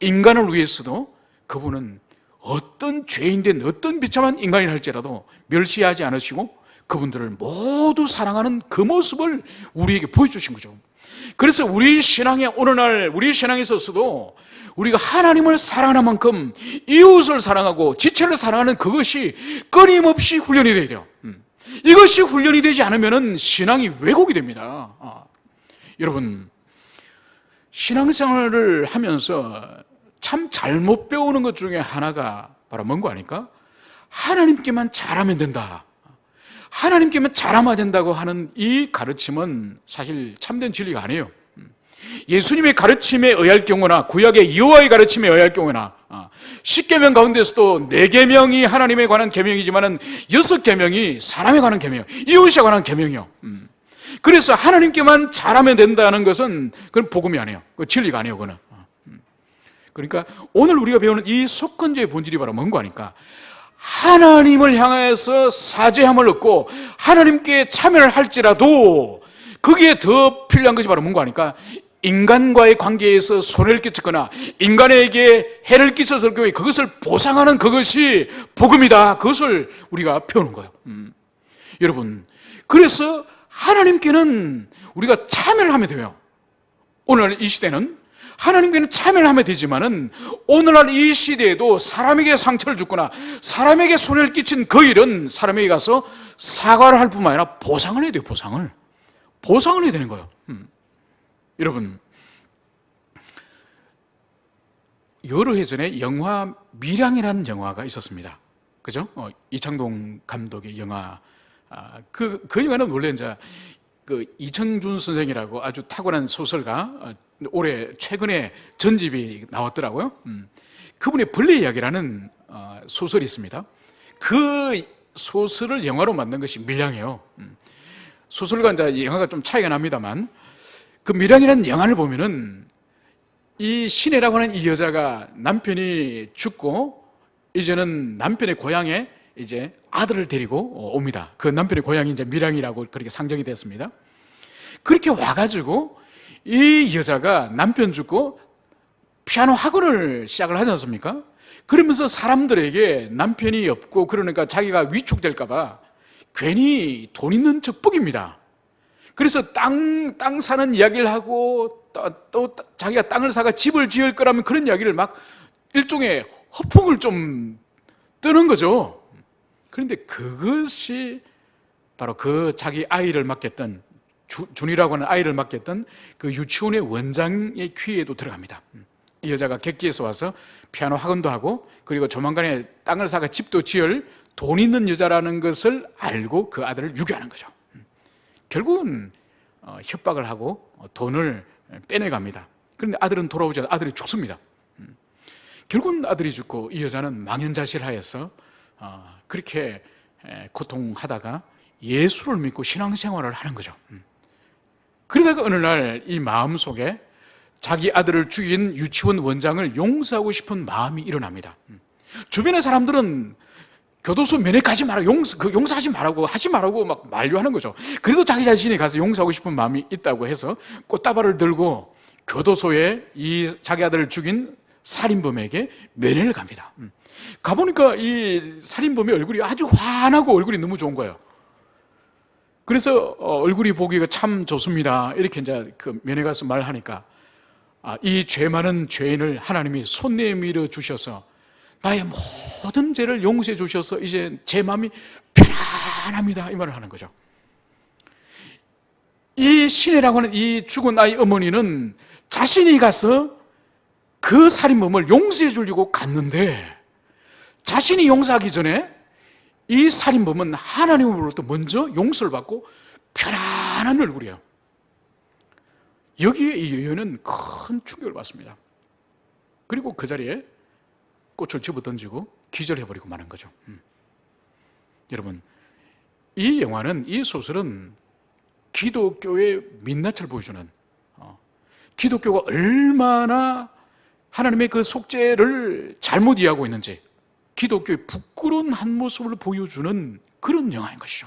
인간을 위해서도 그분은 어떤 죄인된 어떤 비참한 인간이 할지라도 멸시하지 않으시고 그분들을 모두 사랑하는 그 모습을 우리에게 보여주신 거죠. 그래서 우리 신앙의 오늘날 우리 신앙에 있어서도 우리가 하나님을 사랑하는 만큼 이웃을 사랑하고 지체를 사랑하는 그것이 끊임없이 훈련이 돼야 돼요. 이것이 훈련이 되지 않으면 신앙이 왜곡이 됩니다. 여러분, 신앙생활을 하면서 참 잘못 배우는 것 중에 하나가 바로 뭔가 아닐까? 하나님께만 잘하면 된다, 하나님께만 잘하면 된다고 하는 이 가르침은 사실 참된 진리가 아니에요. 예수님의 가르침에 의할 경우나 구약의 여호와의 가르침에 의할 경우나 10계명 가운데서도 4계명이 하나님에 관한 계명이지만은 6계명이 사람에 관한 계명, 이웃에 관한 계명이요. 그래서 하나님께만 잘하면 된다는 것은 그건 복음이 아니에요. 그 진리가 아니에요. 그거는. 그러니까 오늘 우리가 배우는 이 속건제의 본질이 바로 뭔가 하니까 하나님을 향해서 사죄함을 얻고 하나님께 참여를 할지라도 거기에 더 필요한 것이 바로 뭔가 하니까 인간과의 관계에서 손해를 끼쳤거나 인간에게 해를 끼쳤을 경우에 그것을 보상하는 그것이 복음이다. 그것을 우리가 배우는 거예요. 여러분, 그래서 하나님께는 우리가 참여를 하면 돼요. 오늘날 이 시대는 하나님께는 참여를 하면 되지만은 오늘날 이 시대에도 사람에게 상처를 주거나 사람에게 손해를 끼친 그 일은 사람에게 가서 사과를 할 뿐만 아니라 보상을 해야 돼요. 보상을 해야 되는 거예요. 여러분, 여러 해 전에 영화 밀양이라는 영화가 있었습니다. 그죠? 이창동 감독의 영화. 그 영화는 원래 이제 그 이청준 선생이라고 아주 탁월한 소설가, 올해 최근에 전집이 나왔더라고요. 그분의 벌레 이야기라는 소설이 있습니다. 그 소설을 영화로 만든 것이 밀양이에요. 소설과 이제 영화가 좀 차이가 납니다만, 그 밀양이라는 영화를 보면은 이 신혜라고 하는 이 여자가 남편이 죽고 이제는 남편의 고향에 이제 아들을 데리고 옵니다. 그 남편의 고향이 이제 밀양이라고 그렇게 상정이 됐습니다. 그렇게 와가지고 이 여자가 남편 죽고 피아노 학원을 시작을 하지 않습니까? 그러면서 사람들에게 남편이 없고 그러니까 자기가 위축될까봐 괜히 돈 있는 척 뻑입니다. 그래서 땅 사는 이야기를 하고 또 자기가 땅을 사가 집을 지을 거라면 그런 이야기를 막 일종의 허풍을 좀 뜨는 거죠. 그런데 그것이 바로 그 자기 아이를 맡겼던 준이라고 하는 아이를 맡겼던 그 유치원의 원장의 귀에도 들어갑니다. 이 여자가 객지에서 와서 피아노 학원도 하고 그리고 조만간에 땅을 사가 집도 지을 돈 있는 여자라는 것을 알고 그 아들을 유괴하는 거죠. 결국은 협박을 하고 돈을 빼내갑니다. 그런데 아들은 돌아오지 않아 아들이 죽습니다. 결국은 아들이 죽고 이 여자는 망연자실하여서 그렇게 고통하다가 예수를 믿고 신앙생활을 하는 거죠. 그러다가 어느 날 이 마음속에 자기 아들을 죽인 유치원 원장을 용서하고 싶은 마음이 일어납니다. 주변의 사람들은 교도소 면회 가지 마라, 용서하지 말라고 하지 말라고 막 만류하는 거죠. 그래도 자기 자신이 가서 용서하고 싶은 마음이 있다고 해서 꽃다발을 들고 교도소에 이 자기 아들을 죽인 살인범에게 면회를 갑니다. 가보니까 이 살인범의 얼굴이 아주 환하고 얼굴이 너무 좋은 거예요. 그래서 얼굴이 보기가 참 좋습니다. 이렇게 이제 그 면회 가서 말하니까 이 죄 많은 죄인을 하나님이 손 내밀어 주셔서 나의 모든 죄를 용서해 주셔서 이제 제 마음이 편안합니다. 이 말을 하는 거죠. 이 신혜라고 하는 이 죽은 아이 어머니는 자신이 가서 그 살인범을 용서해 주려고 갔는데 자신이 용서하기 전에 이 살인범은 하나님으로부터 먼저 용서를 받고 편안한 얼굴이에요. 여기에 이 여인은 큰 충격을 받습니다. 그리고 그 자리에 꽃을 집어던지고 기절해버리고 마는 거죠. 여러분, 이 영화는, 이 소설은 기독교의 민낯을 보여주는, 기독교가 얼마나 하나님의 그 속죄를 잘못 이해하고 있는지, 기독교의 부끄러운 한 모습을 보여주는 그런 영화인 것이죠.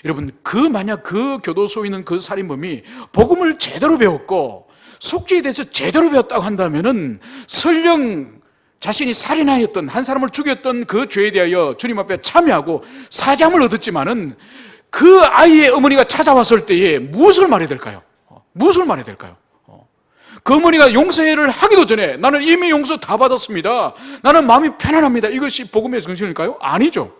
여러분, 만약 그 교도소에 있는 그 살인범이 복음을 제대로 배웠고 속죄에 대해서 제대로 배웠다고 한다면은 설령 자신이 살인하였던, 한 사람을 죽였던 그 죄에 대하여 주님 앞에 참여하고 사죄함을 얻었지만은 그 아이의 어머니가 찾아왔을 때에 무엇을 말해야 될까요? 무엇을 말해야 될까요? 그 어머니가 용서를 하기도 전에 나는 이미 용서 다 받았습니다, 나는 마음이 편안합니다, 이것이 복음의 정신일까요? 아니죠.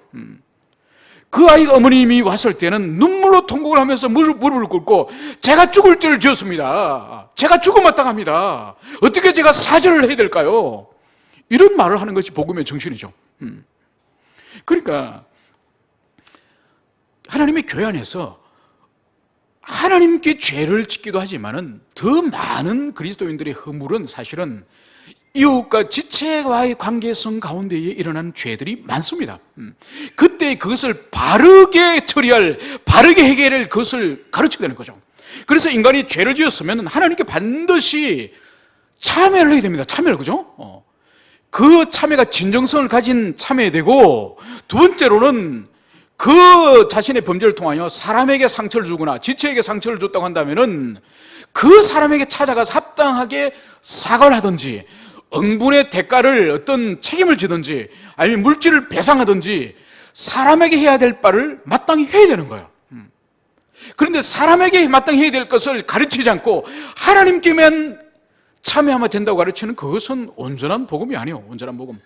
그 아이 어머님이 왔을 때는 눈물로 통곡을 하면서 무릎을 꿇고 제가 죽을 죄를 지었습니다, 제가 죽음 마땅합니다, 어떻게 제가 사죄를 해야 될까요? 이런 말을 하는 것이 복음의 정신이죠. 그러니까 하나님의 교회 안에서 하나님께 죄를 짓기도 하지만은 더 많은 그리스도인들의 허물은 사실은 이웃과 지체와의 관계성 가운데에 일어난 죄들이 많습니다. 그때 그것을 바르게 처리할, 바르게 해결할 것을 가르쳐야 되는 거죠. 그래서 인간이 죄를 지었으면 하나님께 반드시 참회를 해야 됩니다. 참회를, 그죠? 그 참회가 진정성을 가진 참회되고, 두 번째로는 그 자신의 범죄를 통하여 사람에게 상처를 주거나 지체에게 상처를 줬다고 한다면은 그 사람에게 찾아가서 합당하게 사과를 하든지, 응분의 대가를 어떤 책임을 지든지, 아니면 물질을 배상하든지 사람에게 해야 될 바를 마땅히 해야 되는 거예요. 그런데 사람에게 마땅히 해야 될 것을 가르치지 않고 하나님께만 참여하면 된다고 가르치는, 그것은 온전한 복음이 아니에요. 온전한 복음.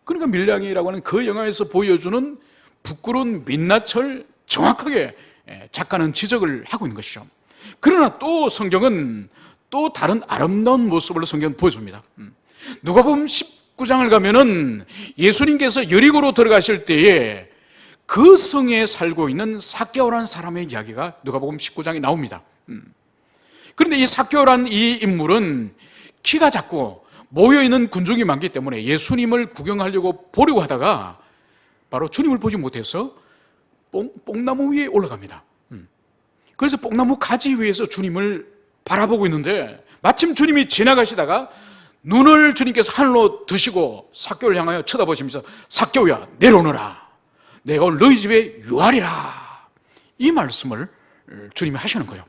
그러니까 밀량이라고 하는 그 영화에서 보여주는 부끄러운 민낯을 정확하게 작가는 지적을 하고 있는 것이죠. 그러나 또 성경은 또 다른 아름다운 모습을 성경은 보여줍니다. 누가복음 19장을 가면은 예수님께서 여리고로 들어가실 때에 그 성에 살고 있는 삭개오라는 사람의 이야기가 누가복음 19장에 나옵니다. 그런데 이 삭개오라는 이 인물은 키가 작고 모여있는 군중이 많기 때문에 예수님을 구경하려고 보려고 하다가 바로 주님을 보지 못해서 뽕나무 위에 올라갑니다. 그래서 뽕나무 가지 위에서 주님을 바라보고 있는데, 마침 주님이 지나가시다가 눈을 주님께서 하늘로 드시고 삭개오를 향하여 쳐다보시면서 삭개오야, 내려오너라, 내가 오늘 너희 집에 유하리라, 이 말씀을 주님이 하시는 거죠.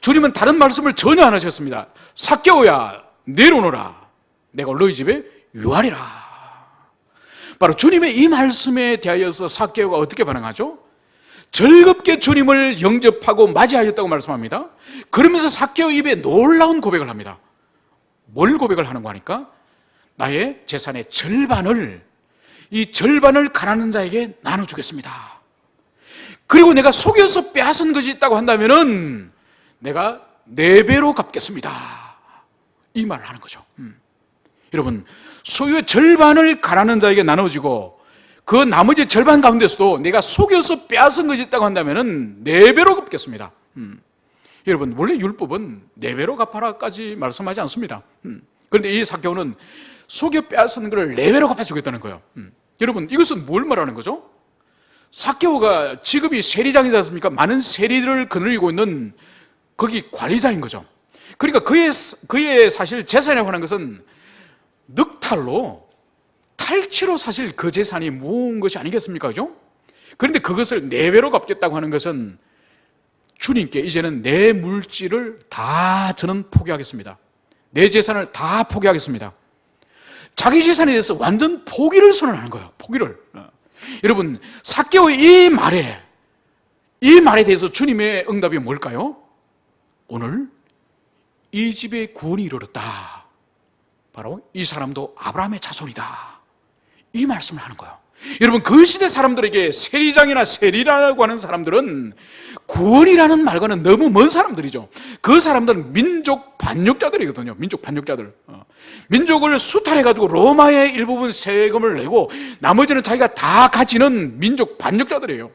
주님은 다른 말씀을 전혀 안 하셨습니다. 삭개오야, 내려오너라, 내가 오늘 너희 집에 유하리라. 바로 주님의 이 말씀에 대하여서 삭개오가 어떻게 반응하죠? 즐겁게 주님을 영접하고 맞이하였다고 말씀합니다. 그러면서 삭개오 입에 놀라운 고백을 합니다. 뭘 고백을 하는가 하니까, 나의 재산의 절반을, 이 절반을 가난한 자에게 나눠주겠습니다. 그리고 내가 속여서 빼앗은 것이 있다고 한다면은 내가 4배로 갚겠습니다. 이 말을 하는 거죠. 여러분, 소유의 절반을 가난한 자에게 나눠주고 그 나머지 절반 가운데서도 내가 속여서 빼앗은 것이 있다고 한다면은 4배로 갚겠습니다. 여러분, 원래 율법은 4배로 갚아라까지 말씀하지 않습니다. 그런데 이 삭개오는 속여 빼앗은 것을 4배로 갚아주겠다는 거예요. 여러분, 이것은 뭘 말하는 거죠? 삭개오가 직업이 세리장이지 않습니까? 많은 세리들을 거느리고 있는 거기 관리자인 거죠. 그러니까 그의 사실 재산이라고 하는 것은 늑탈로, 탈취로 사실 그 재산이 모은 것이 아니겠습니까? 그죠? 그런데 그것을 4배로 갚겠다고 하는 것은 주님께 이제는 내 물질을 다 저는 포기하겠습니다. 내 재산을 다 포기하겠습니다. 자기 재산에 대해서 완전 포기를 선언하는 거예요. 포기를. 여러분, 삭개오의 이 말에 대해서 주님의 응답이 뭘까요? 오늘 이 집에 구원이 이르렀다. 바로 이 사람도 아브라함의 자손이다. 이 말씀을 하는 거예요. 여러분, 그 시대 사람들에게 세리장이나 세리라고 하는 사람들은 구원이라는 말과는 너무 먼 사람들이죠. 그 사람들은 민족 반역자들이거든요. 민족 반역자들. 민족을 수탈해가지고 로마의 일부분 세금을 내고 나머지는 자기가 다 가지는 민족 반역자들이에요.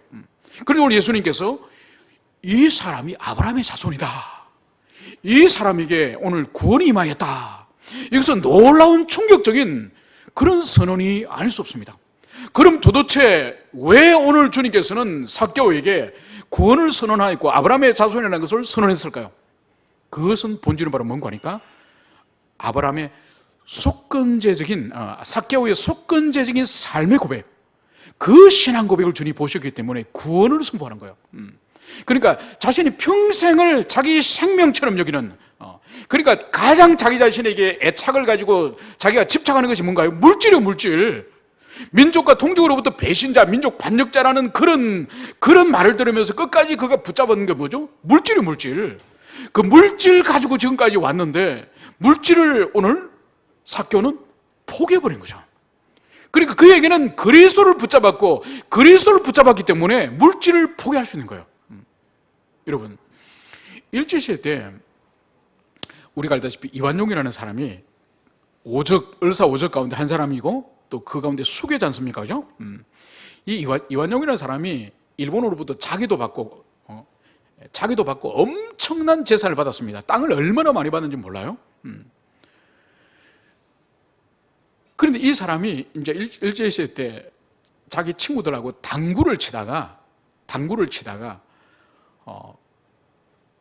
그런데 오늘 예수님께서 이 사람이 아브라함의 자손이다, 이 사람에게 오늘 구원이 임하였다, 이것은 놀라운 충격적인 그런 선언이 아닐 수 없습니다. 그럼 도대체 왜 오늘 주님께서는 삭개오에게 구원을 선언하였고 아브라함의 자손이라는 것을 선언했을까요? 그것은 본질은 바로 뭔가 하니까 아브라함의 속건제적인, 삭개오의 속건제적인 삶의 고백, 그 신앙 고백을 주님이 보셨기 때문에 구원을 선포하는 거예요. 그러니까 자신이 평생을 자기 생명처럼 여기는, 그러니까 가장 자기 자신에게 애착을 가지고 자기가 집착하는 것이 뭔가요? 물질이요, 물질. 민족과 동족으로부터 배신자, 민족 반역자라는 그런 말을 들으면서 끝까지 그가 붙잡았는 게 뭐죠? 물질이요, 물질. 그 물질 가지고 지금까지 왔는데 물질을 오늘 삭개오는 포기해버린 거죠. 그러니까 그에게는 그리스도를 붙잡았고 그리스도를 붙잡았기 때문에 물질을 포기할 수 있는 거예요. 여러분, 일제시대 때 우리가 알다시피 이완용이라는 사람이 을사 오적 가운데 한 사람이고 또 그 가운데 수괴지 않습니까? 그죠? 이 이완용이라는 사람이 일본으로부터 자기도 받고 자기도 받고 엄청난 재산을 받았습니다. 땅을 얼마나 많이 받는지 몰라요. 그런데 이 사람이 이제 일제시대 때 자기 친구들하고 당구를 치다가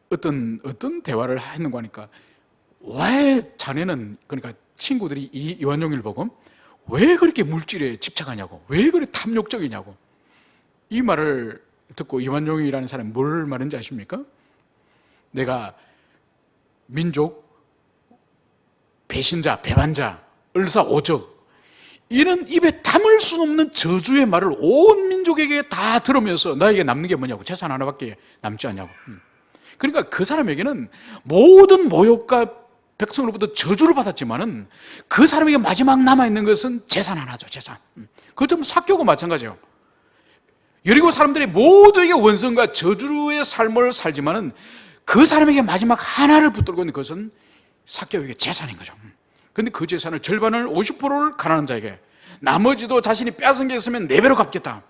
어떤 대화를 했는가 하니까, 왜 자네는, 그러니까 친구들이 이 이완용을 보고 왜 그렇게 물질에 집착하냐고, 왜 그렇게 탐욕적이냐고. 이 말을 듣고 이완용이라는 사람이 뭘 말했는지 아십니까? 내가 민족, 배신자, 배반자, 을사오적, 이는 입에 담을 수 없는 저주의 말을 온 민족에게 다 들으면서 나에게 남는 게 뭐냐고, 재산 하나밖에 남지 않냐고. 그러니까 그 사람에게는 모든 모욕과 백성으로부터 저주를 받았지만은 그 사람에게 마지막 남아있는 것은 재산 하나죠, 재산. 그것처럼 삭개오가 마찬가지예요. 여리고 사람들이 모두에게 원성과 저주의 삶을 살지만은 그 사람에게 마지막 하나를 붙들고 있는 것은 삭개오에게 재산인 거죠. 그런데 그 재산을 절반을 50%를 가난한 자에게, 나머지도 자신이 빼앗은 게 있으면 4배로 갚겠다.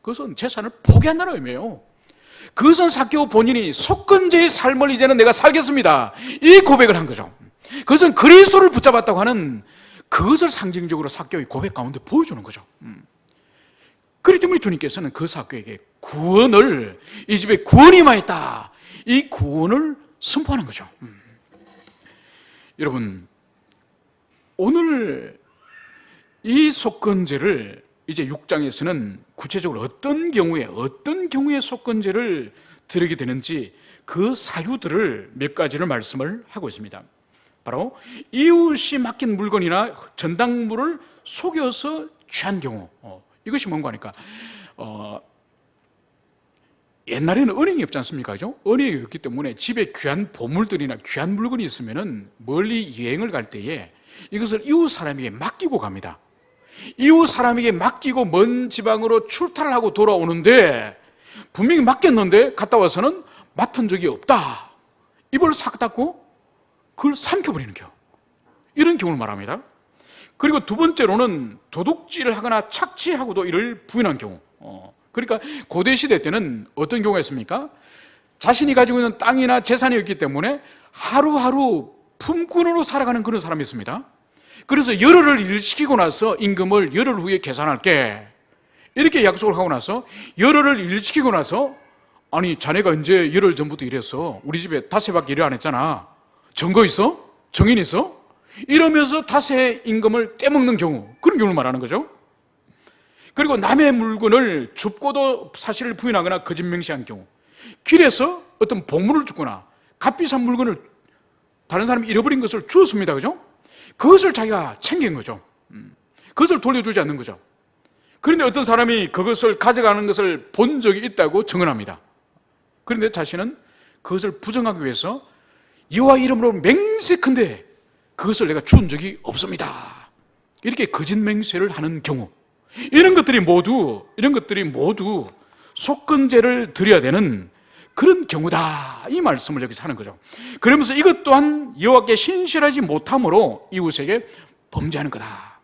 그것은 재산을 포기한다는 의미예요. 그것은 삭개오 본인이 속건제의 삶을 이제는 내가 살겠습니다, 이 고백을 한 거죠. 그것은 그리스도를 붙잡았다고 하는 그것을 상징적으로 삭개오의 고백 가운데 보여주는 거죠. 그렇기 때문에 주님께서는 그 삭개오에게 구원을, 이 집에 구원이 임하였다, 이 구원을 선포하는 거죠. 여러분, 오늘 이 속건제를 이제 6장에서는 구체적으로 어떤 경우에 속건제를 드리게 되는지 그 사유들을 몇 가지를 말씀을 하고 있습니다. 바로 이웃이 맡긴 물건이나 전당물을 속여서 취한 경우, 이것이 뭔가 하니까, 옛날에는 은행이 없지 않습니까? 그죠? 은행이 없기 때문에 집에 귀한 보물들이나 귀한 물건이 있으면은 멀리 여행을 갈 때에 이것을 이웃 사람에게 맡기고 갑니다. 이웃 사람에게 맡기고 먼 지방으로 출타를 하고 돌아오는데 분명히 맡겼는데 갔다 와서는 맡은 적이 없다, 입을 싹 닫고 그걸 삼켜버리는 경우, 이런 경우를 말합니다. 그리고 두 번째로는 도둑질을 하거나 착취하고도 이를 부인한 경우. 그러니까 고대시대 때는 어떤 경우가 있습니까? 자신이 가지고 있는 땅이나 재산이 없기 때문에 하루하루 품꾼으로 살아가는 그런 사람이 있습니다. 그래서 열흘을 일시키고 나서 임금을 열흘 후에 계산할게, 이렇게 약속을 하고 나서 열흘을 일시키고 나서, 아니 자네가 언제 열흘 전부터 일했어? 우리 집에 닷새밖에 일을 안 했잖아. 증거 있어? 증인 있어? 이러면서 닷새 임금을 떼먹는 경우, 그런 경우를 말하는 거죠. 그리고 남의 물건을 줍고도 사실을 부인하거나 거짓 맹세한 경우, 길에서 어떤 보물을 줍거나 값비싼 물건을 다른 사람이 잃어버린 것을 주었습니다, 그죠? 그것을 자기가 챙긴 거죠. 그것을 돌려주지 않는 거죠. 그런데 어떤 사람이 그것을 가져가는 것을 본 적이 있다고 증언합니다. 그런데 자신은 그것을 부정하기 위해서 여호와 이름으로 맹세컨대 그것을 내가 준 적이 없습니다, 이렇게 거짓 맹세를 하는 경우, 이런 것들이 모두 속건제를 드려야 되는 그런 경우다, 이 말씀을 여기서 하는 거죠. 그러면서 이것 또한 여호와께 신실하지 못함으로 이웃에게 범죄하는 거다.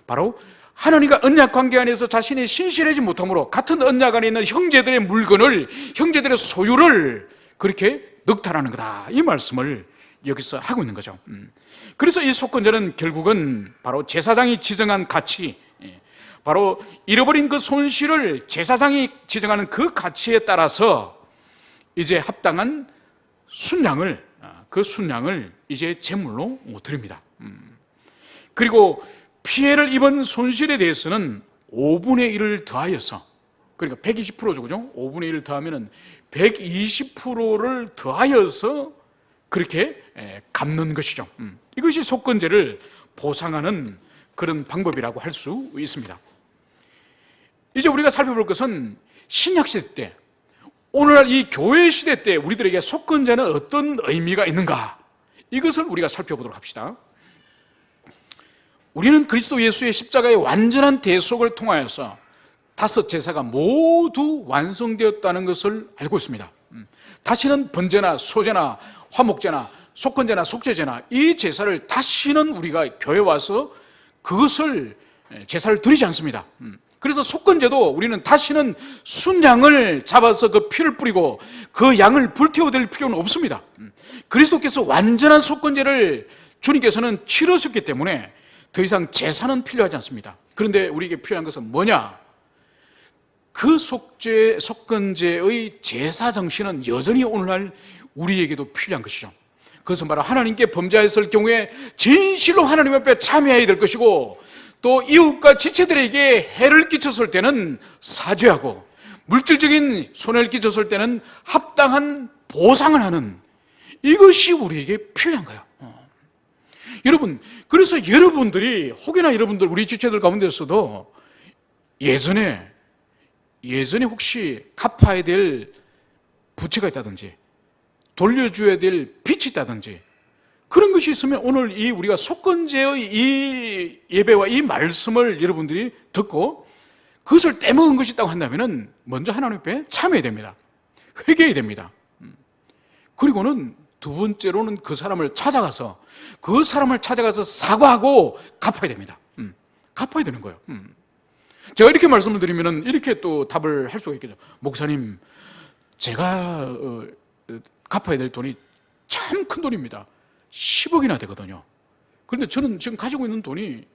바로 하나님과 언약 관계 안에서 자신이 신실하지 못함으로 같은 언약 안에 있는 형제들의 물건을, 형제들의 소유를 그렇게 늑탈하는 거다, 이 말씀을 여기서 하고 있는 거죠. 그래서 이 속건제는 결국은 바로 제사장이 지정한 가치, 바로 잃어버린 그 손실을 제사장이 지정하는 그 가치에 따라서 이제 합당한 순양을, 그 순양을 이제 제물로 드립니다. 그리고 피해를 입은 손실에 대해서는 5분의 1을 더하여서, 그러니까 120%죠, 그죠? 5분의 1을 더하면은 120%를 더하여서 그렇게 갚는 것이죠. 이것이 속건제를 보상하는 그런 방법이라고 할 수 있습니다. 이제 우리가 살펴볼 것은 신약시대 때, 오늘날 이 교회 시대 때 우리들에게 속건제는 어떤 의미가 있는가, 이것을 우리가 살펴보도록 합시다. 우리는 그리스도 예수의 십자가의 완전한 대속을 통하여서 5 제사가 모두 완성되었다는 것을 알고 있습니다. 다시는 번제나 소제나 화목제나 속건제나 속죄제나 이 제사를 다시는 우리가 교회에 와서 그것을 제사를 드리지 않습니다. 그래서 속건제도 우리는 다시는 순양을 잡아서 그 피를 뿌리고 그 양을 불태워드릴 필요는 없습니다. 그리스도께서 완전한 속건제를 주님께서는 치르셨기 때문에 더 이상 제사는 필요하지 않습니다. 그런데 우리에게 필요한 것은 뭐냐? 그 속건제의 제사 정신은 여전히 오늘날 우리에게도 필요한 것이죠. 그것은 바로 하나님께 범죄했을 경우에 진실로 하나님 앞에 참여해야 될 것이고, 또 이웃과 지체들에게 해를 끼쳤을 때는 사죄하고, 물질적인 손해를 끼쳤을 때는 합당한 보상을 하는, 이것이 우리에게 필요한 거예요. 여러분, 그래서 여러분들이 혹여나 여러분들 우리 지체들 가운데서도 예전에 혹시 갚아야 될 부채가 있다든지 돌려줘야 될 빚이 있다든지 그런 것이 있으면 오늘 이 우리가 속건제의 이 예배와 이 말씀을 여러분들이 듣고 그것을 떼먹은 것이 있다고 한다면 먼저 하나님 앞에 참여해야 됩니다. 회개해야 됩니다. 그리고는 두 번째로는 그 사람을 찾아가서 사과하고 갚아야 됩니다. 갚아야 되는 거예요. 제가 이렇게 말씀을 드리면 이렇게 또 답을 할 수가 있겠죠. 목사님, 제가 갚아야 될 돈이 참 큰 돈입니다. 10억이나 되거든요. 그런데 저는 지금 가지고 있는 돈이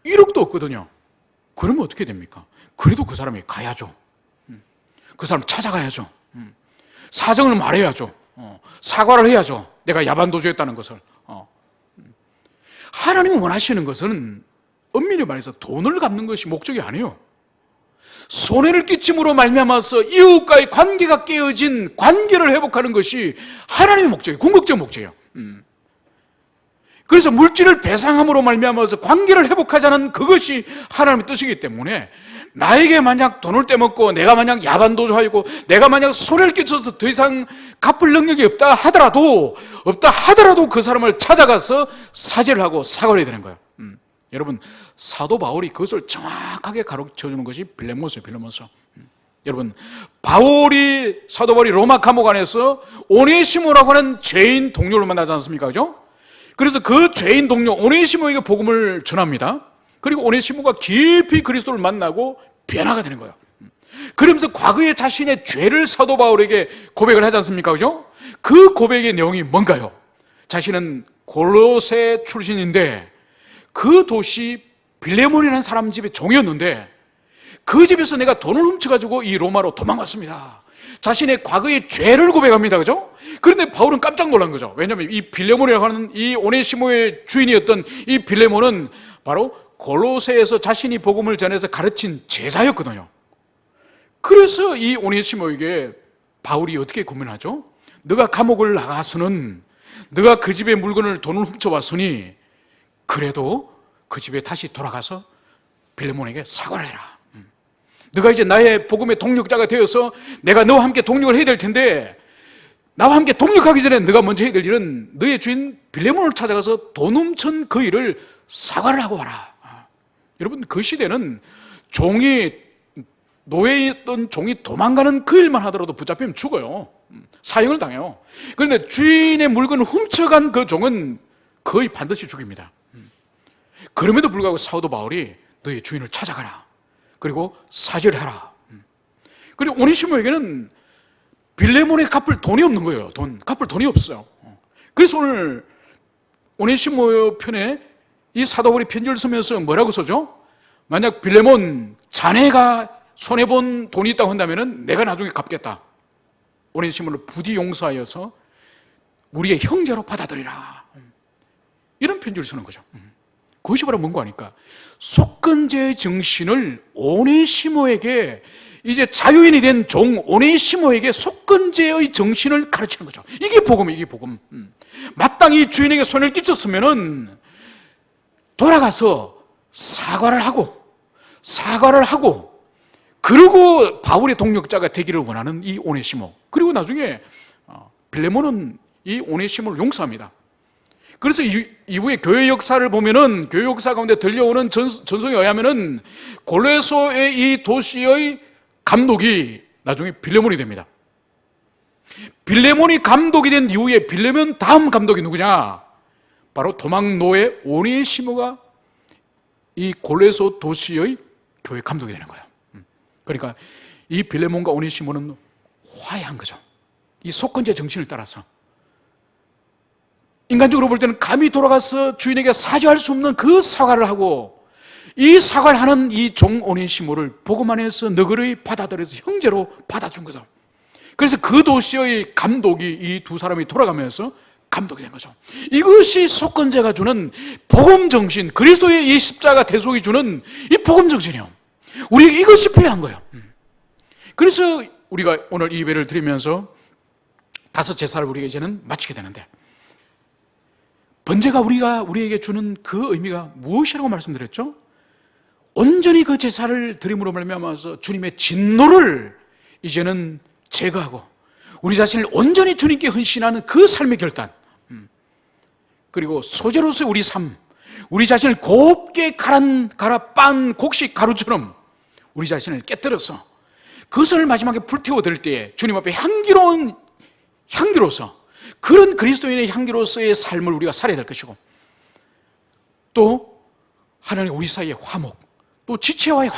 1억도 없거든요. 그러면 어떻게 됩니까? 그래도 그 사람이 가야죠. 그 사람 찾아가야죠. 사정을 말해야죠. 사과를 해야죠. 내가 야반도주했다는 것을. 하나님이 원하시는 것은 엄밀히 말해서 돈을 갚는 것이 목적이 아니에요. 손해를 끼침으로 말미암아서 이웃과의 관계가 깨어진 관계를 회복하는 것이 하나님의 목적이에요. 궁극적 목적이에요. 그래서 물질을 배상함으로 말미암아서 관계를 회복하자는 그것이 하나님의 뜻이기 때문에 나에게 만약 돈을 떼먹고 내가 만약 야반도주하고 내가 만약 손해를 끼쳐서 더 이상 갚을 능력이 없다 하더라도 그 사람을 찾아가서 사죄를 하고 사과를 해야 되는 거예요. 여러분, 사도 바울이 그것을 정확하게 가르쳐주는 것이 빌레몬서예요. 빌레몬서. 여러분, 사도 바울이 로마 감옥 안에서 오네시모라고 하는 죄인 동료를 만나지 않습니까? 그죠? 그래서 그 죄인 동료 오네시모에게 복음을 전합니다. 그리고 오네시모가 깊이 그리스도를 만나고 변화가 되는 거예요. 그러면서 과거의 자신의 죄를 사도 바울에게 고백을 하지 않습니까? 그죠? 그 고백의 내용이 뭔가요? 자신은 골로새 출신인데 그 도시 빌레몬이라는 사람 집에 종이었는데 그 집에서 내가 돈을 훔쳐가지고 이 로마로 도망갔습니다. 자신의 과거의 죄를 고백합니다. 그죠? 그런데 바울은 깜짝 놀란 거죠. 왜냐하면 이 빌레몬이라고 하는 이 오네시모의 주인이었던 이 빌레몬은 바로 골로새에서 자신이 복음을 전해서 가르친 제자였거든요. 그래서 이 오네시모에게 바울이 어떻게 고민하죠? 너가 감옥을 나가서는 너가 그 집의 물건을 돈을 훔쳐왔으니 그래도 그 집에 다시 돌아가서 빌레몬에게 사과를 해라. 너가 이제 나의 복음의 동력자가 되어서 내가 너와 함께 동력을 해야 될 텐데 나와 함께 동력하기 전에 너가 먼저 해야 될 일은 너의 주인 빌레몬을 찾아가서 돈 훔친 그 일을 사과를 하고 와라. 여러분, 그 시대는 노예였던 종이 도망가는 그 일만 하더라도 붙잡히면 죽어요. 사형을 당해요. 그런데 주인의 물건을 훔쳐간 그 종은 거의 반드시 죽입니다. 그럼에도 불구하고 사도 바울이 너의 주인을 찾아가라. 그리고 사죄를 하라. 그리고 오네시모에게는 빌레몬에 갚을 돈이 없는 거예요. 갚을 돈이 없어요. 그래서 오늘 오네시모 편에 이 사도 바울이 편지를 쓰면서 뭐라고 써죠? 만약 빌레몬 자네가 손해본 돈이 있다고 한다면 내가 나중에 갚겠다. 오네시모를 부디 용서하여서 우리의 형제로 받아들이라. 이런 편지를 쓰는 거죠. 그것이 바로 뭔가 하니까 속건제의 정신을 오네시모에게, 이제 자유인이 된 종 오네시모에게 속건제의 정신을 가르치는 거죠. 이게 복음이에요. 이게 복음. 마땅히 주인에게 손해를 끼쳤으면은 돌아가서 사과를 하고 그리고 바울의 동력자가 되기를 원하는 이 오네시모, 그리고 나중에 빌레몬은 이 오네시모를 용서합니다. 그래서 이후에 교회 역사를 보면은 교회 역사 가운데 들려오는 전송에 의하면은 골로새의 이 도시의 감독이 나중에 빌레몬이 됩니다. 빌레몬이 감독이 된 이후에 빌레몬 다음 감독이 누구냐? 바로 도망노예 오네시모가 이 골로새 도시의 교회 감독이 되는 거예요. 그러니까 이 빌레몬과 오네시모는 화해한 거죠. 이 속건제 정신을 따라서 인간적으로 볼 때는 감히 돌아가서 주인에게 사죄할 수 없는 그 사과를 하고, 이 사과를 하는 이 종 오네시모를 복음 안에서 너그러이 받아들여서 형제로 받아준 거죠. 그래서 그 도시의 감독이 이 두 사람이 돌아가면서 감독이 된 거죠. 이것이 속건제가 주는 복음 정신, 그리스도의 이 십자가 대속이 주는 이 복음 정신이에요. 우리에게 이것이 필요한 거예요. 그래서 우리가 오늘 이 예배를 드리면서 다섯 제사를 우리가 이제는 마치게 되는데, 번제가 우리에게 주는 그 의미가 무엇이라고 말씀드렸죠? 온전히 그 제사를 드림으로 말미암아서 주님의 진노를 이제는 제거하고 우리 자신을 온전히 주님께 헌신하는 그 삶의 결단, 그리고 소재로서의 우리 삶, 우리 자신을 곱게 갈아 빤 곡식 가루처럼 우리 자신을 깨뜨려서 그것을 마지막에 불태워드릴 때에 주님 앞에 향기로운 향기로서, 그런 그리스도인의 향기로서의 삶을 우리가 살아야 될 것이고, 또 하나님 우리 사이의 화목, 또 지체와의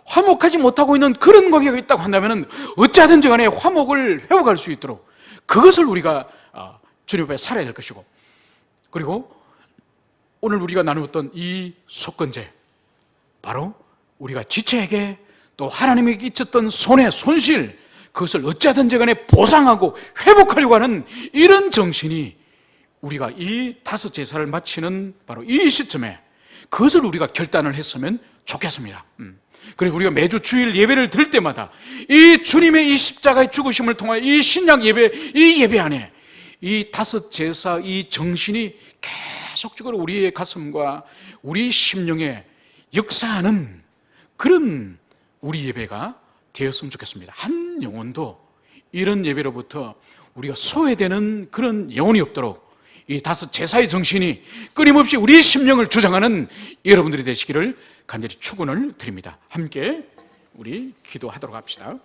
화목하지 못하고 있는 그런 관계가 있다고 한다면 어찌하든지 간에 화목을 회복할 수 있도록 그것을 우리가 주님 앞에 살아야 될 것이고, 그리고 오늘 우리가 나누었던 이 속건제, 바로 우리가 지체에게 또 하나님에게 끼쳤던 손해, 손실, 그것을 어찌하든지 간에 보상하고 회복하려고 하는 이런 정신이 우리가 이 다섯 제사를 마치는 바로 이 시점에 그것을 우리가 결단을 했으면 좋겠습니다. 그래서 우리가 매주 주일 예배를 드릴 때마다 이 주님의 이 십자가의 죽으심을 통하여 이 신약 예배, 이 예배 안에 이 다섯 제사 이 정신이 계속적으로 우리의 가슴과 우리 심령에 역사하는 그런 우리 예배가 되었으면 좋겠습니다. 한 영혼도 이런 예배로부터 우리가 소외되는 그런 영혼이 없도록 이 다섯 제사의 정신이 끊임없이 우리의 심령을 주장하는 여러분들이 되시기를 간절히 축원을 드립니다. 함께 우리 기도하도록 합시다.